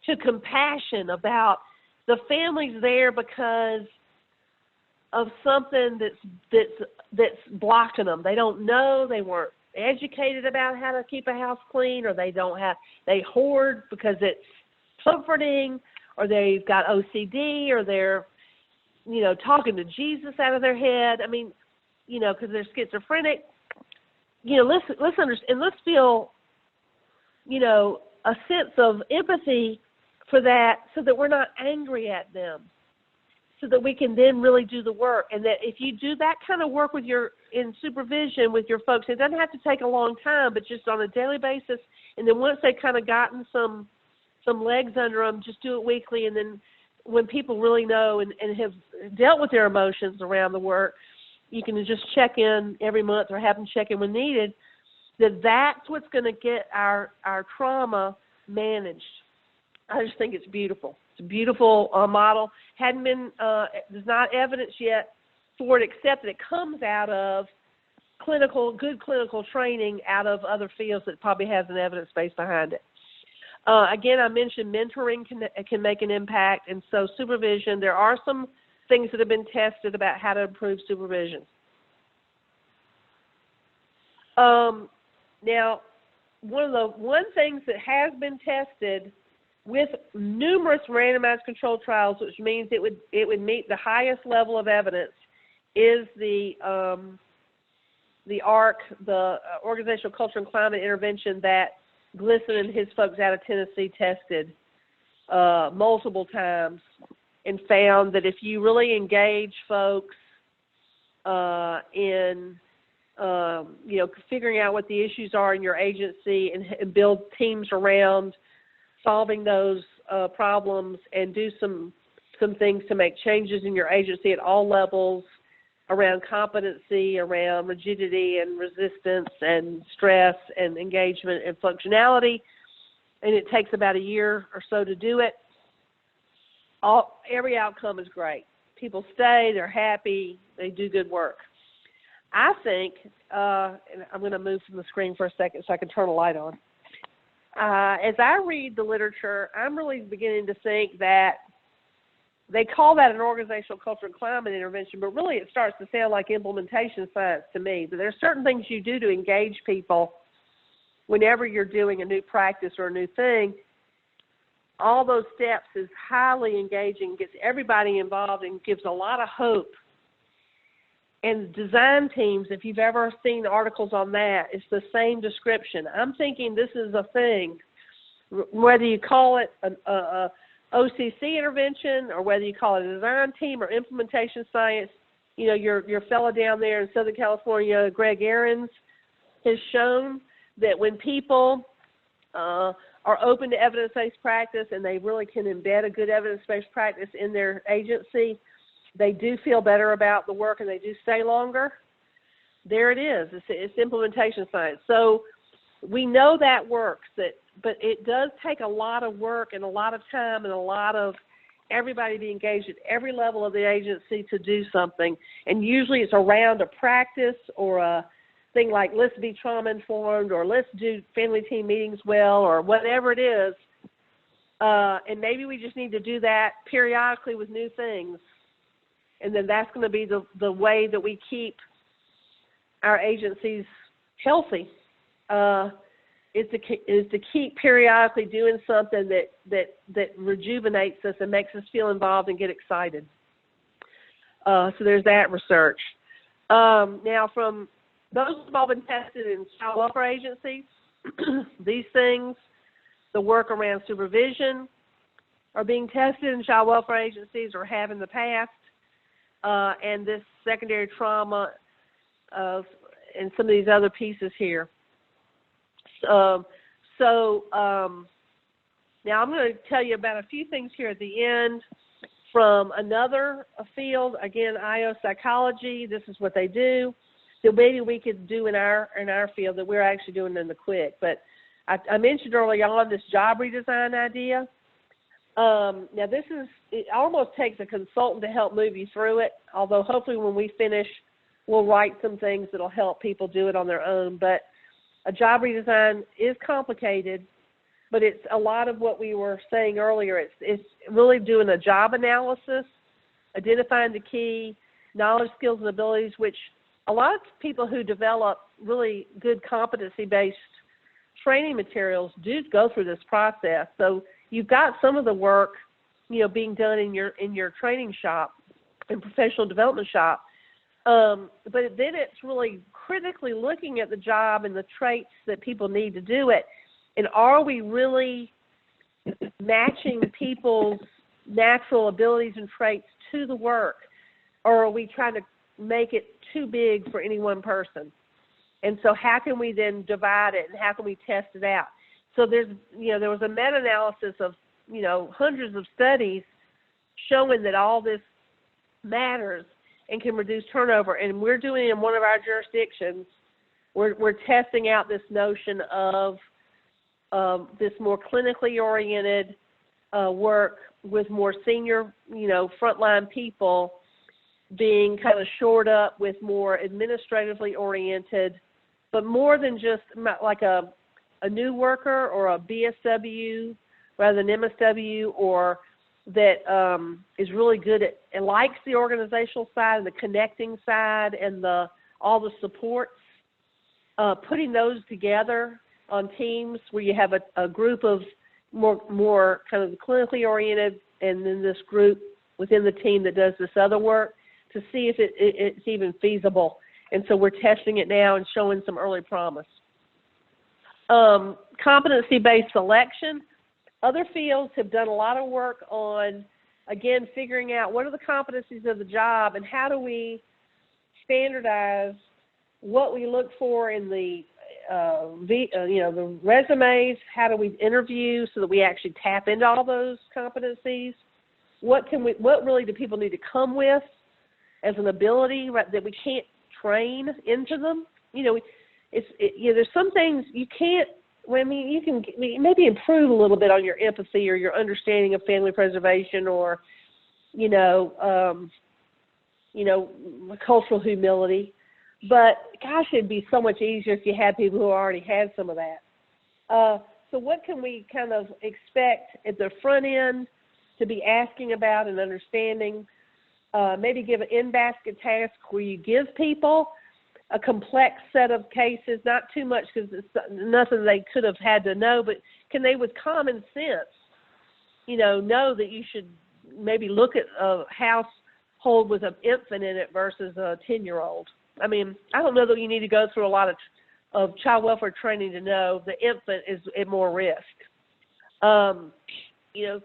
to compassion about the family's there because of something that's blocking them. They don't know, they weren't educated about how to keep a house clean, or they hoard because it's comforting, or they've got OCD, or they're, you know, talking to Jesus out of their head. I mean, you know, because they're schizophrenic. You know, let's understand, and let's feel, you know, a sense of empathy for that, so that we're not angry at them, so that we can then really do the work. And that if you do that kind of work in supervision with your folks, it doesn't have to take a long time, but just on a daily basis. And then once they've kind of gotten some legs under them, just do it weekly. And then when people really know and have dealt with their emotions around the work, you can just check in every month or have them check in when needed. That's what's going to get our trauma managed. I just think it's beautiful. It's a beautiful model. Hadn't been, there's not evidence yet for it, except that it comes out of good clinical training out of other fields that probably has an evidence base behind it. Again, I mentioned mentoring can make an impact, and so supervision. There are some things that have been tested about how to improve supervision. Now, one things that has been tested with numerous randomized controlled trials, which means it would meet the highest level of evidence, is the ARC, the Organizational Culture and Climate Intervention that Glisson and his folks out of Tennessee tested multiple times, and found that if you really engage folks in you know, figuring out what the issues are in your agency and build teams around solving those problems, and do some things to make changes in your agency at all levels around competency, around rigidity and resistance and stress and engagement and functionality. And it takes about a year or so to do it. Every outcome is great. People stay, they're happy, they do good work. I think, and I'm going to move from the screen for a second so I can turn a light on. As I read the literature, I'm really beginning to think that they call that an organizational culture and climate intervention, but really it starts to sound like implementation science to me. But there are certain things you do to engage people whenever you're doing a new practice or a new thing. All those steps is highly engaging, gets everybody involved, and gives a lot of hope. And design teams, if you've ever seen articles on that, it's the same description. I'm thinking this is a thing, whether you call it an OCC intervention or whether you call it a design team or implementation science. You know, your fellow down there in Southern California, Greg Ahrens, has shown that when people are open to evidence-based practice and they really can embed a good evidence-based practice in their agency, they do feel better about the work and they do stay longer. There it is. It's implementation science. So we know that works, but it does take a lot of work and a lot of time and a lot of everybody be engaged at every level of the agency to do something. And usually it's around a practice or a thing like let's be trauma informed or let's do family team meetings well or whatever it is. And maybe we just need to do that periodically with new things. And then that's going to be the way that we keep our agencies healthy. is to keep periodically doing something that rejuvenates us and makes us feel involved and get excited. So there's that research. Now, from those who've all been tested in child welfare agencies, these things, the work around supervision, are being tested in child welfare agencies or have in the past, and this secondary trauma and some of these other pieces here. Now I'm going to tell you about a few things here at the end from another field. Again, IO psychology. This is what they do. So maybe we could do in our field that we're actually doing in the QUIC. But I mentioned early on this job redesign idea. Now it almost takes a consultant to help move you through it, although hopefully when we finish, we'll write some things that'll help people do it on their own. But a job redesign is complicated, but it's a lot of what we were saying earlier. It's really doing a job analysis, identifying the key knowledge, skills, and abilities, which a lot of people who develop really good competency-based training materials do go through this process. So you've got some of the work, being done in your training shop and professional development shop. But then it's really critically looking at the job and the traits that people need to do it. And are we really matching people's natural abilities and traits to the work? Or are we trying to make it too big for any one person? And so how can we then divide it and how can we test it out? So there was a meta-analysis of, hundreds of studies showing that all this matters and can reduce turnover. And we're doing it in one of our jurisdictions. We're testing out this notion of this more clinically oriented work with more senior, frontline people being kind of shored up with more administratively oriented, but more than just like a new worker or a BSW rather than MSW, or that is really good at and likes the organizational side and the connecting side and all the supports, putting those together on teams where you have a group of more kind of clinically oriented, and then this group within the team that does this other work to see if it's even feasible. And so we're testing it now and showing some early promise. Competency-based selection. Other fields have done a lot of work on, again, figuring out what are the competencies of the job and how do we standardize what we look for in the resumes. How do we interview so that we actually tap into all those competencies? What really do people need to come with as an ability that we can't train into them? There's some things you can't. Well, I mean, you can maybe improve a little bit on your empathy or your understanding of family preservation, or, cultural humility. But gosh, it'd be so much easier if you had people who already had some of that. So what can we kind of expect at the front end to be asking about and understanding? Maybe give an in-basket task where you give people a complex set of cases, not too much because it's nothing they could have had to know, but can they with common sense, know that you should maybe look at a household with an infant in it versus a 10-year-old. I mean, I don't know that you need to go through a lot of child welfare training to know the infant is at more risk.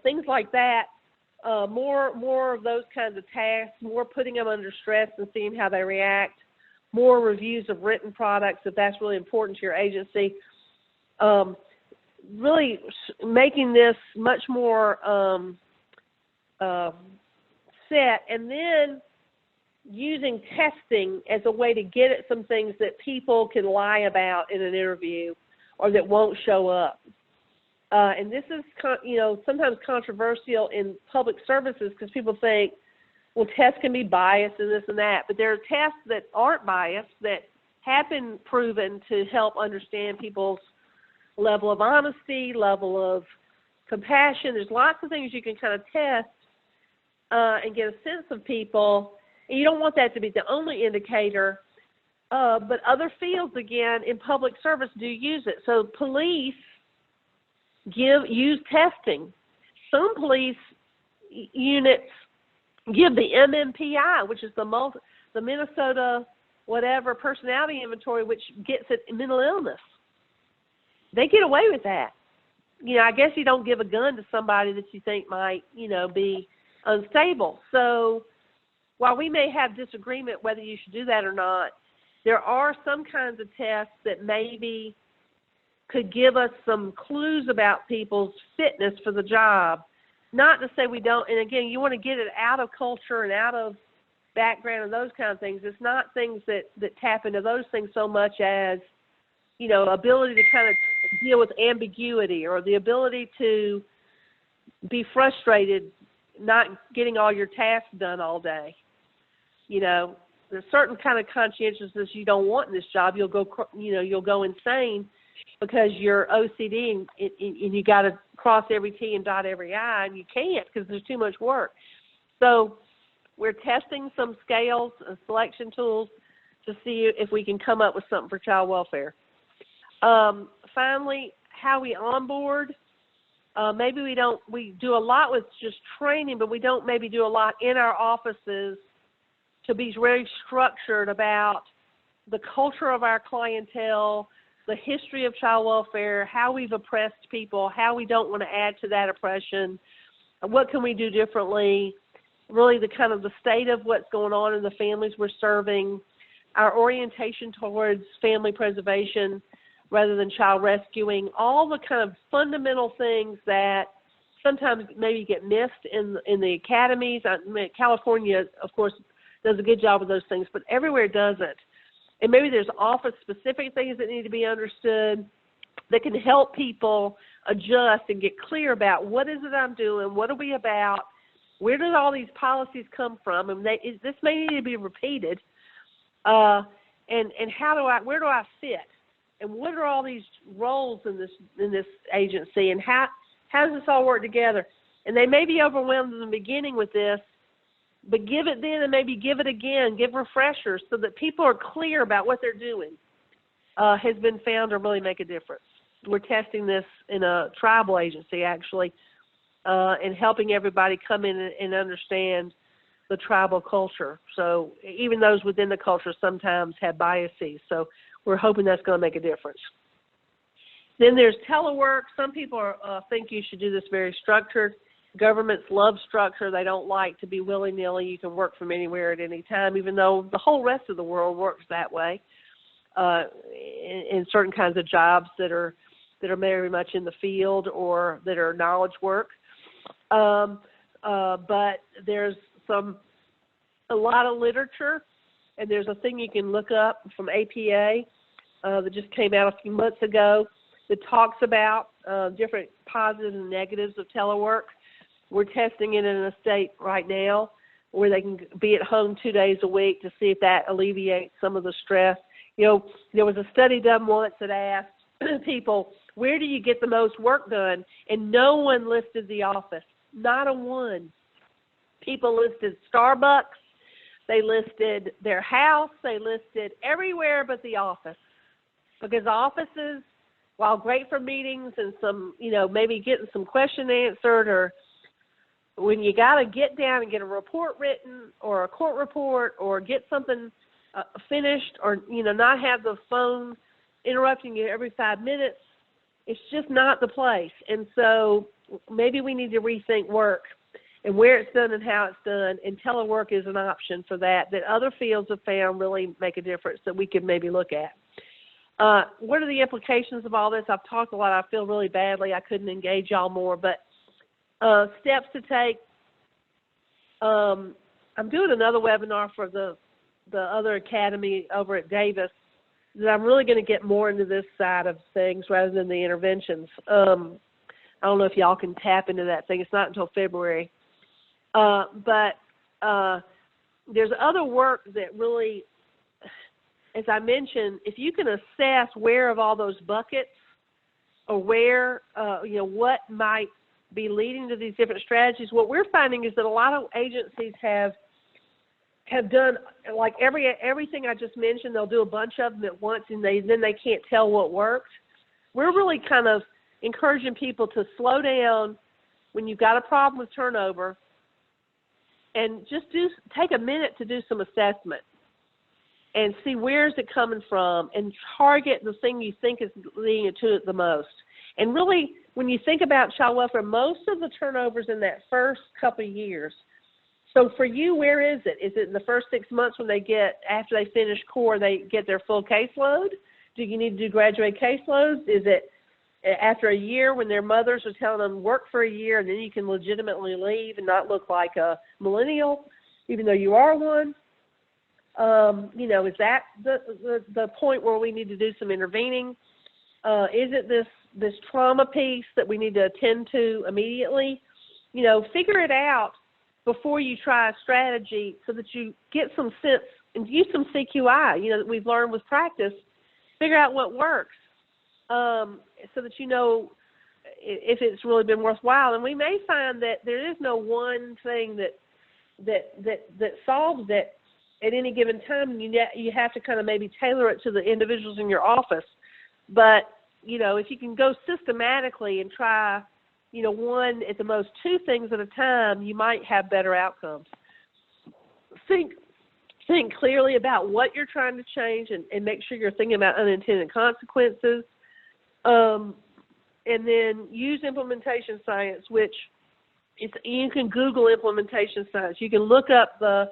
Things like that, more of those kinds of tasks, more putting them under stress and seeing how they react, more reviews of written products if that's really important to your agency. Really making this much more set, and then using testing as a way to get at some things that people can lie about in an interview or that won't show up. And this is, sometimes controversial in public services because people think, well, tests can be biased and this and that. But there are tests that aren't biased that have been proven to help understand people's level of honesty, level of compassion. There's lots of things you can kind of test and get a sense of people. And you don't want that to be the only indicator. but other fields, again, in public service do use it. So police use testing. Some police units give the MMPI, which is the Minnesota whatever personality inventory, which gets at mental illness. They get away with that. I guess you don't give a gun to somebody that you think might, be unstable. So while we may have disagreement whether you should do that or not, there are some kinds of tests that maybe could give us some clues about people's fitness for the job. Not to say we don't, and again, you want to get it out of culture and out of background and those kind of things. It's not things that tap into those things so much as, ability to kind of deal with ambiguity or the ability to be frustrated not getting all your tasks done all day. There's certain kind of conscientiousness you don't want in this job. You'll go insane because you're OCD and you got to cross every T and dot every I, and you can't because there's too much work. So we're testing some scales and selection tools to see if we can come up with something for child welfare. Finally, how we onboard. Maybe we do a lot with just training, but we don't maybe do a lot in our offices to be very structured about the culture of our clientele, the history of child welfare, how we've oppressed people, how we don't want to add to that oppression, what can we do differently, really the kind of the state of what's going on in the families we're serving, our orientation towards family preservation rather than child rescuing, all the kind of fundamental things that sometimes maybe get missed in the academies. California, of course, does a good job of those things, but everywhere doesn't. And maybe there's office-specific things that need to be understood that can help people adjust and get clear about what is it I'm doing, what are we about, where did all these policies come from, and this may need to be repeated, and where do I fit, and what are all these roles in this agency, and how does this all work together? And they may be overwhelmed in the beginning with this, but give it then and maybe give it again, give refreshers so that people are clear about what they're doing, has been found to really make a difference. We're testing this in a tribal agency, actually, and helping everybody come in and understand the tribal culture. So even those within the culture sometimes have biases. So we're hoping that's going to make a difference. Then there's telework. Some people think you should do this very structured. Governments love structure. They don't like to be willy-nilly. You can work from anywhere at any time, even though the whole rest of the world works that way in certain kinds of jobs that are very much in the field or that are knowledge work. But there's a lot of literature, and there's a thing you can look up from APA that just came out a few months ago that talks about different positives and negatives of telework. We're testing it in a state right now where they can be at home 2 days a week to see if that alleviates some of the stress. There was a study done once that asked people, where do you get the most work done? And no one listed the office, not a one. People listed Starbucks, they listed their house, they listed everywhere but the office. Because offices, while great for meetings and some, maybe getting some question answered, or when you got to get down and get a report written or a court report or get something finished or, not have the phone interrupting you every 5 minutes, it's just not the place. And so maybe we need to rethink work and where it's done and how it's done, and telework is an option for that other fields have found really make a difference that we could maybe look at. What are the implications of all this? I've talked a lot. I feel really badly. I couldn't engage y'all more, but steps to take. I'm doing another webinar for the other academy over at Davis that I'm really going to get more into this side of things rather than the interventions. I don't know if y'all can tap into that thing. It's not until February. But there's other work that really, as I mentioned, if you can assess where of all those buckets or where, what might be leading to these different strategies, what we're finding is that a lot of agencies have have done like everything I just mentioned. They'll do a bunch of them at once, and then they can't tell what worked. We're really kind of encouraging people to slow down when you've got a problem with turnover, and just take a minute to do some assessment and see where is it coming from, and target the thing you think is leading to it the most. And really, when you think about child welfare, most of the turnovers in that first couple of years. So for you, where is it? Is it in the first 6 months when after they finish core, they get their full caseload? Do you need to do graduate caseloads? Is it after a year when their mothers are telling them work for a year and then you can legitimately leave and not look like a millennial, even though you are one? Is that the point where we need to do some intervening? Is it this trauma piece that we need to attend to immediately? Figure it out before you try a strategy so that you get some sense and use some CQI, that we've learned with practice. Figure out what works so that you know if it's really been worthwhile. And we may find that there is no one thing that solves it at any given time. You have to kind of maybe tailor it to the individuals in your office. But, if you can go systematically and try, one, at the most two things at a time, you might have better outcomes. Think clearly about what you're trying to change and make sure you're thinking about unintended consequences. And then use implementation science, which you can Google implementation science. You can look up the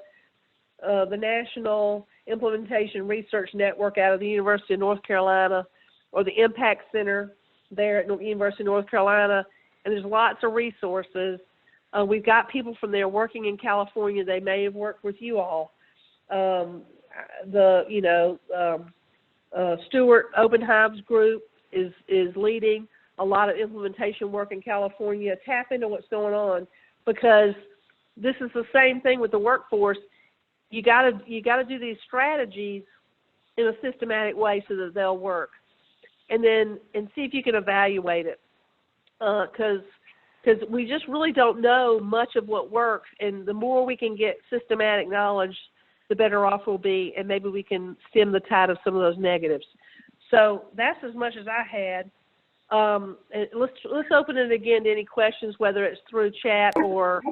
National Implementation Research Network out of the University of North Carolina, or the Impact Center there at the University of North Carolina, and there's lots of resources. We've got people from there working in California. They may have worked with you all. Stuart Oppenheim's group is leading a lot of implementation work in California. Tap into what's going on, because this is the same thing with the workforce. You got to do these strategies in a systematic way so that they'll work, and see if you can evaluate it, because we just really don't know much of what works, and the more we can get systematic knowledge, the better off we'll be, and maybe we can stem the tide of some of those negatives. So that's as much as I had. Let's open it again to any questions, whether it's through chat or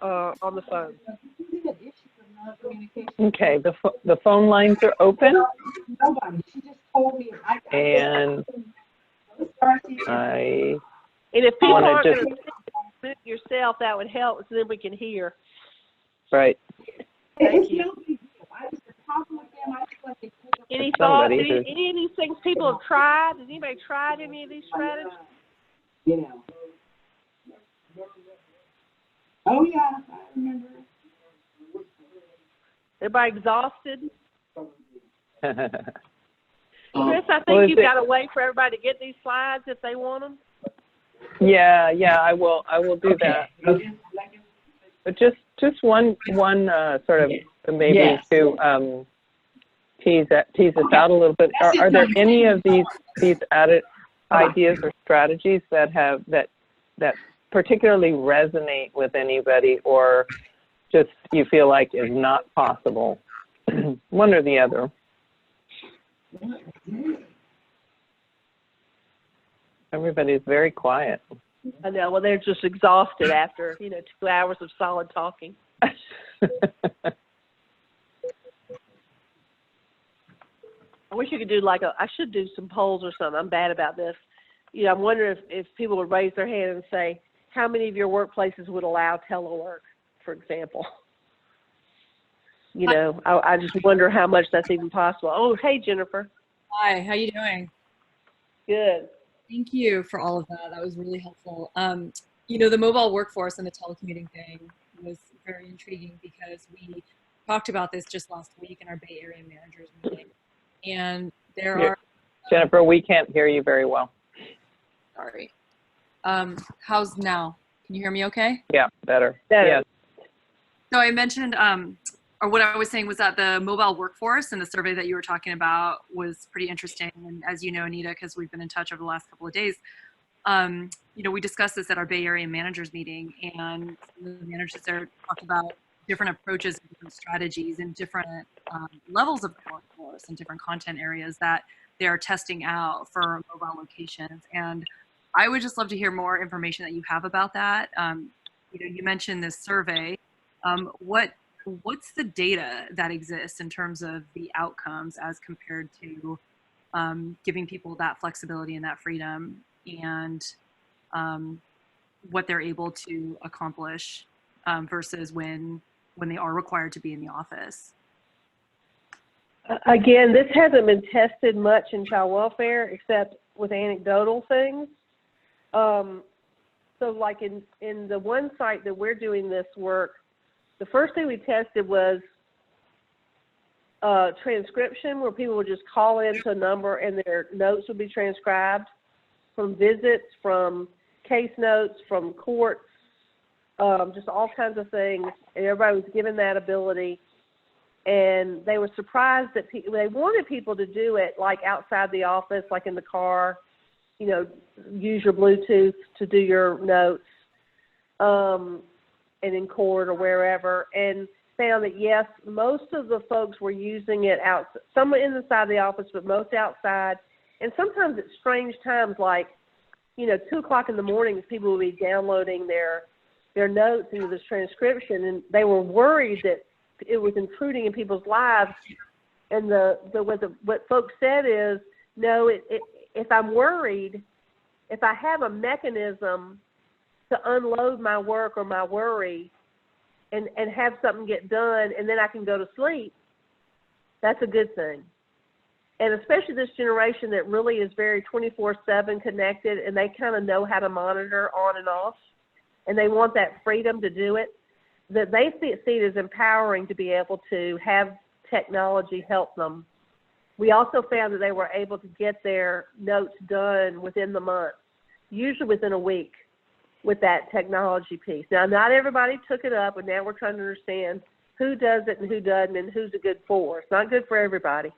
on the phone. Okay, the phone lines are open. And if people aren't just going to mute yourself, that would help, so then we can hear. right. Thank you. Any thoughts? Any of these things people have tried? Has anybody tried any of these strategies? Oh yeah, I remember. Everybody exhausted? Chris, I think Well, you've got a way for everybody to get these slides if they want them. Yeah, I will do that. But just one sort of maybe to tease us out a little bit. Are there any of these added ideas or strategies that particularly resonate with anybody, or just you feel like is not possible? One or the other. Everybody's very quiet. I know. Well, they're just exhausted after 2 hours of solid talking. I wish you could do I should do some polls or something. I'm bad about this. I'm wondering if people would raise their hand and say, how many of your workplaces would allow telework, for example? I just wonder how much that's even possible. Oh, hey, Jennifer. Hi, how you doing? Good. Thank you for all of that. That was really helpful. The mobile workforce and the telecommuting thing was very intriguing, because we talked about this just last week in our Bay Area managers meeting. And there are... Jennifer, we can't hear you very well. Sorry. How's now? Can you hear me okay? Yeah, better. Better. Yeah. So I mentioned, or what I was saying was that the mobile workforce and the survey that you were talking about was pretty interesting. And as you know, Anita, because we've been in touch over the last couple of days, we discussed this at our Bay Area managers meeting, and the managers there talked about different approaches and different strategies and different levels of the workforce and different content areas that they are testing out for mobile locations. And I would just love to hear more information that you have about that. You mentioned this survey. What's the data that exists in terms of the outcomes as compared to giving people that flexibility and that freedom, and what they're able to accomplish versus when they are required to be in the office? Again, this hasn't been tested much in child welfare except with anecdotal things. So like in the one site that we're doing this work, the first thing we tested was transcription, where people would just call into a number and their notes would be transcribed from visits, from case notes, from courts, just all kinds of things. And everybody was given that ability. And they were surprised that they wanted people to do it like outside the office, like in the car, use your Bluetooth to do your notes, and in court or wherever, and found that, yes, most of the folks were using it out, some inside the office, but most outside. And sometimes at strange times, like, 2 o'clock in the morning, people would be downloading their notes into this transcription, and they were worried that it was intruding in people's lives. And what folks said is, no, if I'm worried, if I have a mechanism to unload my work or my worry and have something get done, and then I can go to sleep, that's a good thing. And especially this generation that really is very 24/7 connected, and they kind of know how to monitor on and off, and they want that freedom to do it, that they see it as empowering to be able to have technology help them. We also found that they were able to get their notes done within the month, usually within a week, with that technology piece. Now, not everybody took it up, and now we're trying to understand who does it and who doesn't, and who's it good for. It's not good for everybody.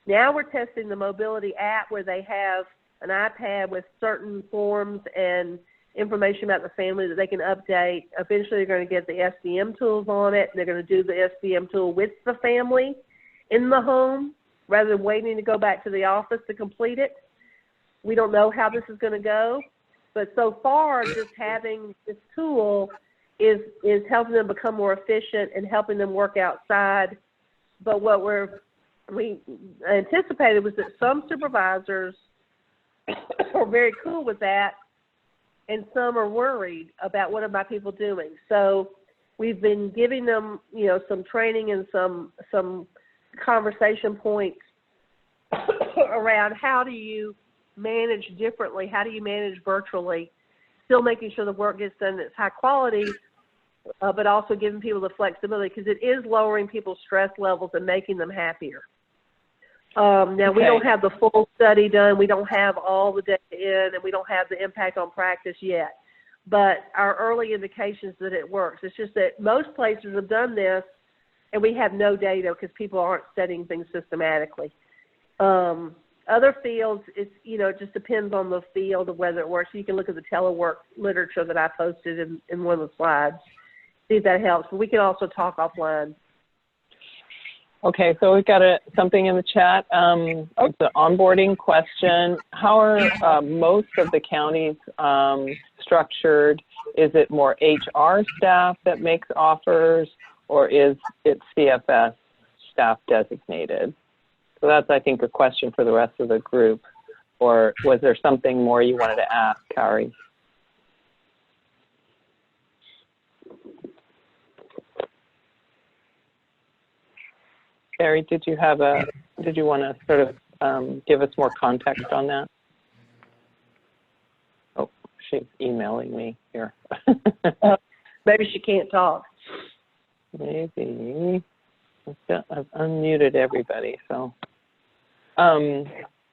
Now we're testing the mobility app, where they have an iPad with certain forms and information about the family that they can update. Eventually, they're going to get the SDM tools on it. They're going to do the SDM tool with the family in the home, rather than waiting to go back to the office to complete it. We don't know how this is going to go, but so far, just having this tool is helping them become more efficient and helping them work outside. But what we anticipated was that some supervisors are very cool with that, and some are worried about what are my people doing. So we've been giving them, some training and some conversation points around how do you manage differently, how do you manage virtually, still making sure the work gets done that's high quality, but also giving people the flexibility, because it is lowering people's stress levels and making them happier. Now, we don't have the full study done. We don't have all the data in, and we don't have the impact on practice yet. But our early indications that it works. It's just that most places have done this, and we have no data because people aren't studying things systematically. Other fields, it just depends on the field of whether it works. You can look at the telework literature that I posted in one of the slides, see if that helps. But we can also talk offline. Okay, so we've got something in the chat. It's an onboarding question. How are most of the counties structured? Is it more HR staff that makes offers, or is it CFS staff designated? So that's, I think, a question for the rest of the group. Or was there something more you wanted to ask, Kari? Carrie, did you want to sort of give us more context on that? Oh, she's emailing me here. Maybe she can't talk. Maybe. I've unmuted everybody, so.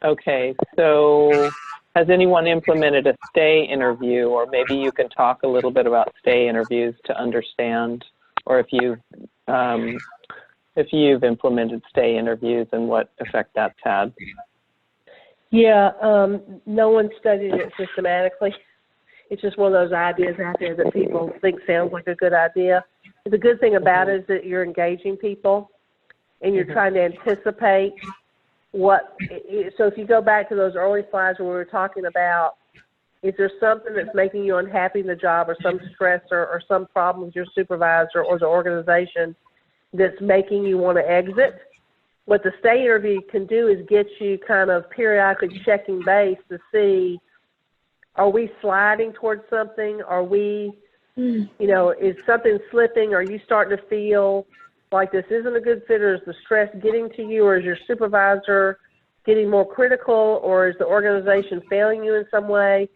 Okay, so has anyone implemented a stay interview, or maybe you can talk a little bit about stay interviews to understand, or if you've implemented stay interviews and what effect that's had. Yeah, no one studied it systematically. It's just one of those ideas out there that people think sounds like a good idea. the good thing about it is that you're engaging people and you're trying to anticipate what, so if you go back to those early slides where we were talking about, is there something that's making you unhappy in the job, or some stressor, or some problem with your supervisor or the organization that's making you want to exit? What the stay interview can do is get you kind of periodically checking base to see, are we sliding towards something? Are we, you know, is something slipping? Are you starting to feel like this isn't a good fit, or is the stress getting to you, or is your supervisor getting more critical, or is the organization failing you in some way?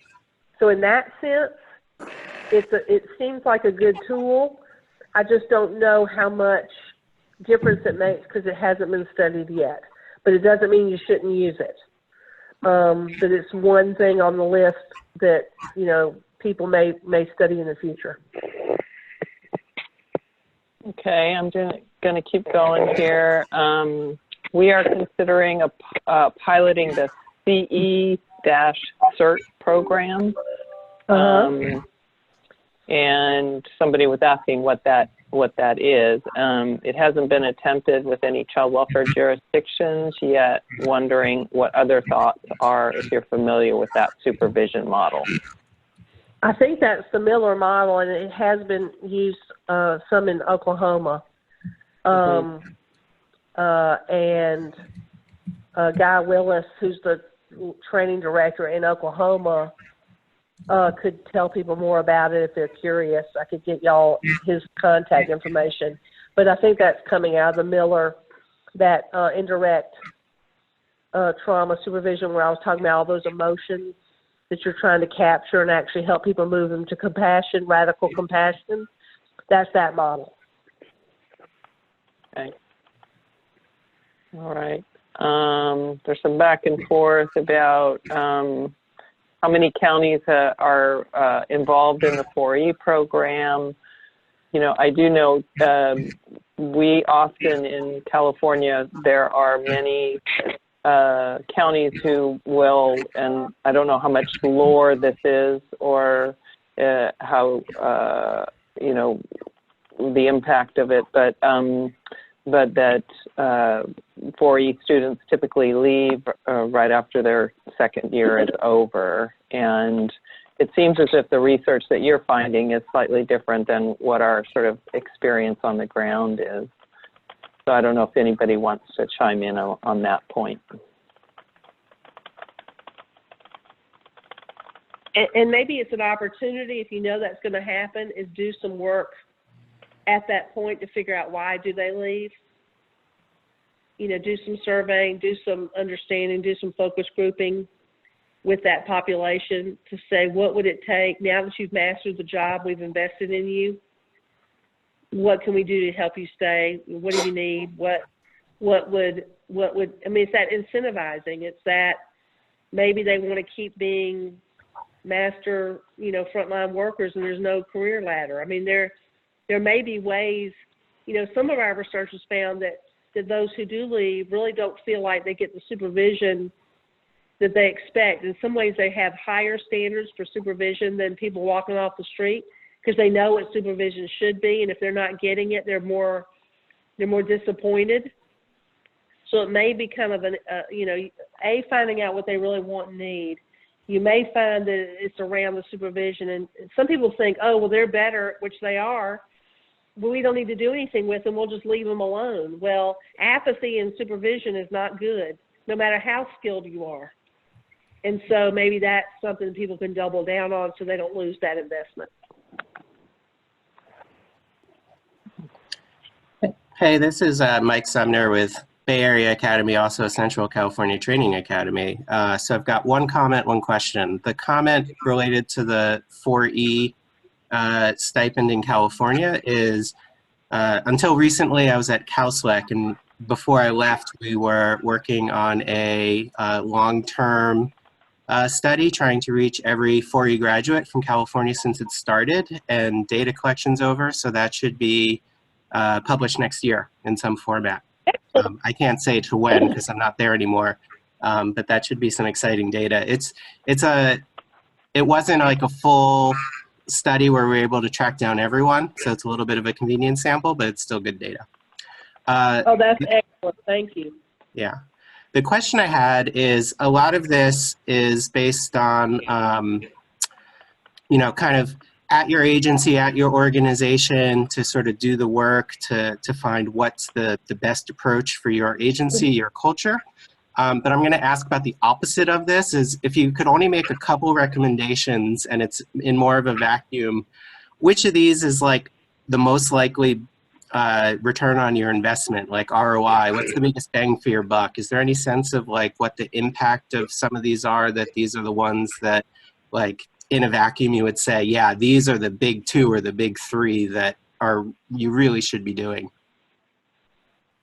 So in that sense, it seems like a good tool. I just don't know how much difference it makes because it hasn't been studied yet. But it doesn't mean you shouldn't use it. But it's one thing on the list that, you know, people may study in the future. Okay, I'm going to keep going here. We are considering piloting the CE-CERT program. And somebody was asking what that is. It hasn't been attempted with any child welfare jurisdictions yet, wondering what other thoughts are if you're familiar with that supervision model. I think that's the Miller model, and it has been used some in Oklahoma. And Guy Willis, who's the training director in Oklahoma, could tell people more about it if they're curious. I could get y'all his contact information. But I think that's coming out of the Miller, that indirect trauma supervision, where I was talking about all those emotions that you're trying to capture and actually help people move them to compassion, radical compassion. That's that model. Okay. All right. There's some back and forth about how many counties are involved in the 4E program. You know, I do know we often in California, there are many counties who will, and I don't know how much lore this is or how, you know, the impact of it, but that 4E students typically leave right after their second year is over. And it seems as if the research that you're finding is slightly different than what our sort of experience on the ground is. So I don't know if anybody wants to chime in on that point. And maybe it's an opportunity, if you know that's going to happen, is do some work at that point to figure out why do they leave. You know, do some surveying, do some understanding, do some focus grouping with that population to say, what would it take now that you've mastered the job, we've invested in you? What can we do to help you stay? What do you need? What would, I mean, it's that incentivizing. It's that maybe they want to keep being master, you know, frontline workers and there's no career ladder. I mean, there may be ways, you know, some of our researchers found that those who do leave really don't feel like they get the supervision that they expect. In some ways, they have higher standards for supervision than people walking off the street because they know what supervision should be, and if they're not getting it, they're more disappointed. So it may be kind of you know, finding out what they really want and need. You may find that it's around the supervision, and some people think, oh, well, they're better, which they are, but we don't need to do anything with them. We'll just leave them alone. Well, apathy in supervision is not good, no matter how skilled you are. And so maybe that's something people can double down on so they don't lose that investment. Hey, this is Mike Sumner with Bay Area Academy, also a Central California Training Academy. So I've got one comment, one question. The comment related to the 4E stipend in California is, until recently I was at CalSLEC, and before I left we were working on a long-term study trying to reach every 4E graduate from California since it started, and data collection's over, so that should be published next year in some format. I can't say to when because I'm not there anymore, but that should be some exciting data. It wasn't like a full study where we're able to track down everyone. So it's a little bit of a convenience sample, but it's still good data. Oh, that's excellent. Thank you. Yeah. The question I had is, a lot of this is based on, you know, kind of at your agency, at your organization, to sort of do the work to find what's the best approach for your agency, your culture. But I'm going to ask about the opposite of this, is if you could only make a couple recommendations and it's in more of a vacuum, which of these is like the most likely return on your investment, like ROI? What's the biggest bang for your buck? Is there any sense of like what the impact of some of these are, that these are the ones that, like, in a vacuum you would say, yeah, these are the big two or the big three that are you really should be doing?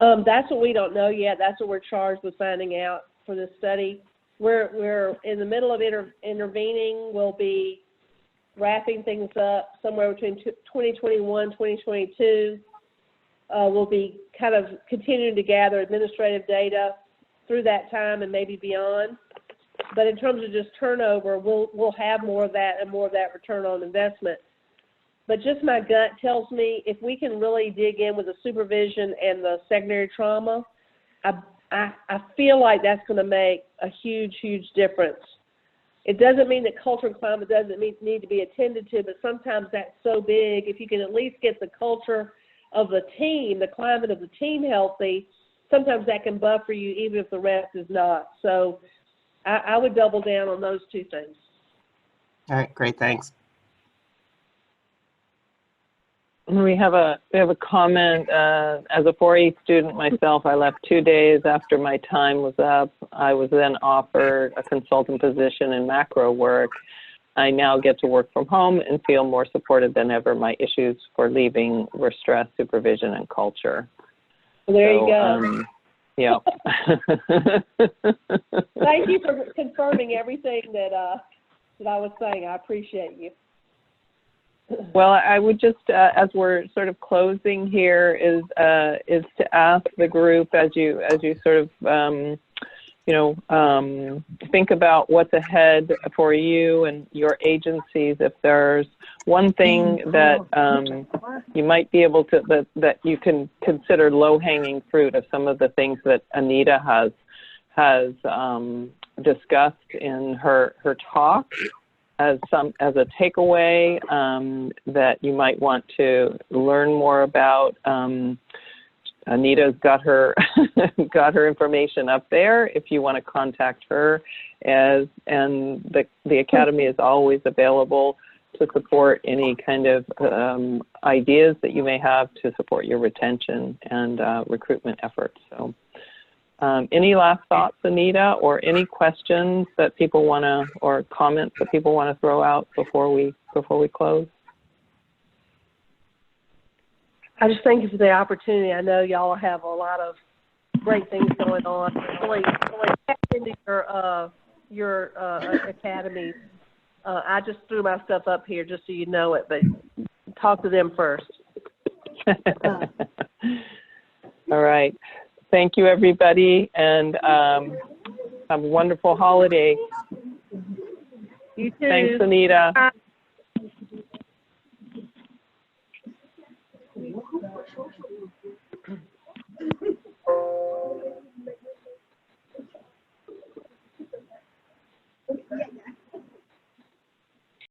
That's what we don't know yet. That's what we're charged with finding out for this study. We're in the middle of intervening. We'll be wrapping things up somewhere between 2021, 2022. We'll be kind of continuing to gather administrative data through that time and maybe beyond. But in terms of just turnover, we'll have more of that and more of that return on investment. But just my gut tells me if we can really dig in with the supervision and the secondary trauma, I feel like that's going to make a huge, huge difference. It doesn't mean that culture and climate doesn't need to be attended to, but sometimes that's so big. If you can at least get the culture of the team, the climate of the team healthy, sometimes that can buffer you even if the rest is not. So I would double down on those two things. All right, great, thanks. We have a comment. As a 4E student myself, I left 2 days after my time was up. I was then offered a consultant position in macro work. I now get to work from home and feel more supported than ever. My issues for leaving were stress, supervision, and culture. There you go. Yeah. Thank you for confirming everything that I was saying. I appreciate you. Well, I would just, as we're sort of closing here, is to ask the group, as you sort of, think about what's ahead for you and your agencies. If there's one thing that you might be able to, that you can consider low-hanging fruit of some of the things that Anita has discussed in her talk, as a takeaway that you might want to learn more about. Anita's got her information up there if you want to contact her, and the Academy is always available to support any kind of ideas that you may have to support your retention and recruitment efforts. So any last thoughts, Anita, or any questions that people want to, or comments that people want to throw out before we close? I just thank you for the opportunity. I know y'all have a lot of great things going on. Really tap into your academy. I just threw my stuff up here just so you know it, but talk to them first. All right. Thank you, everybody, and have a wonderful holiday. You too. Thanks, Anita.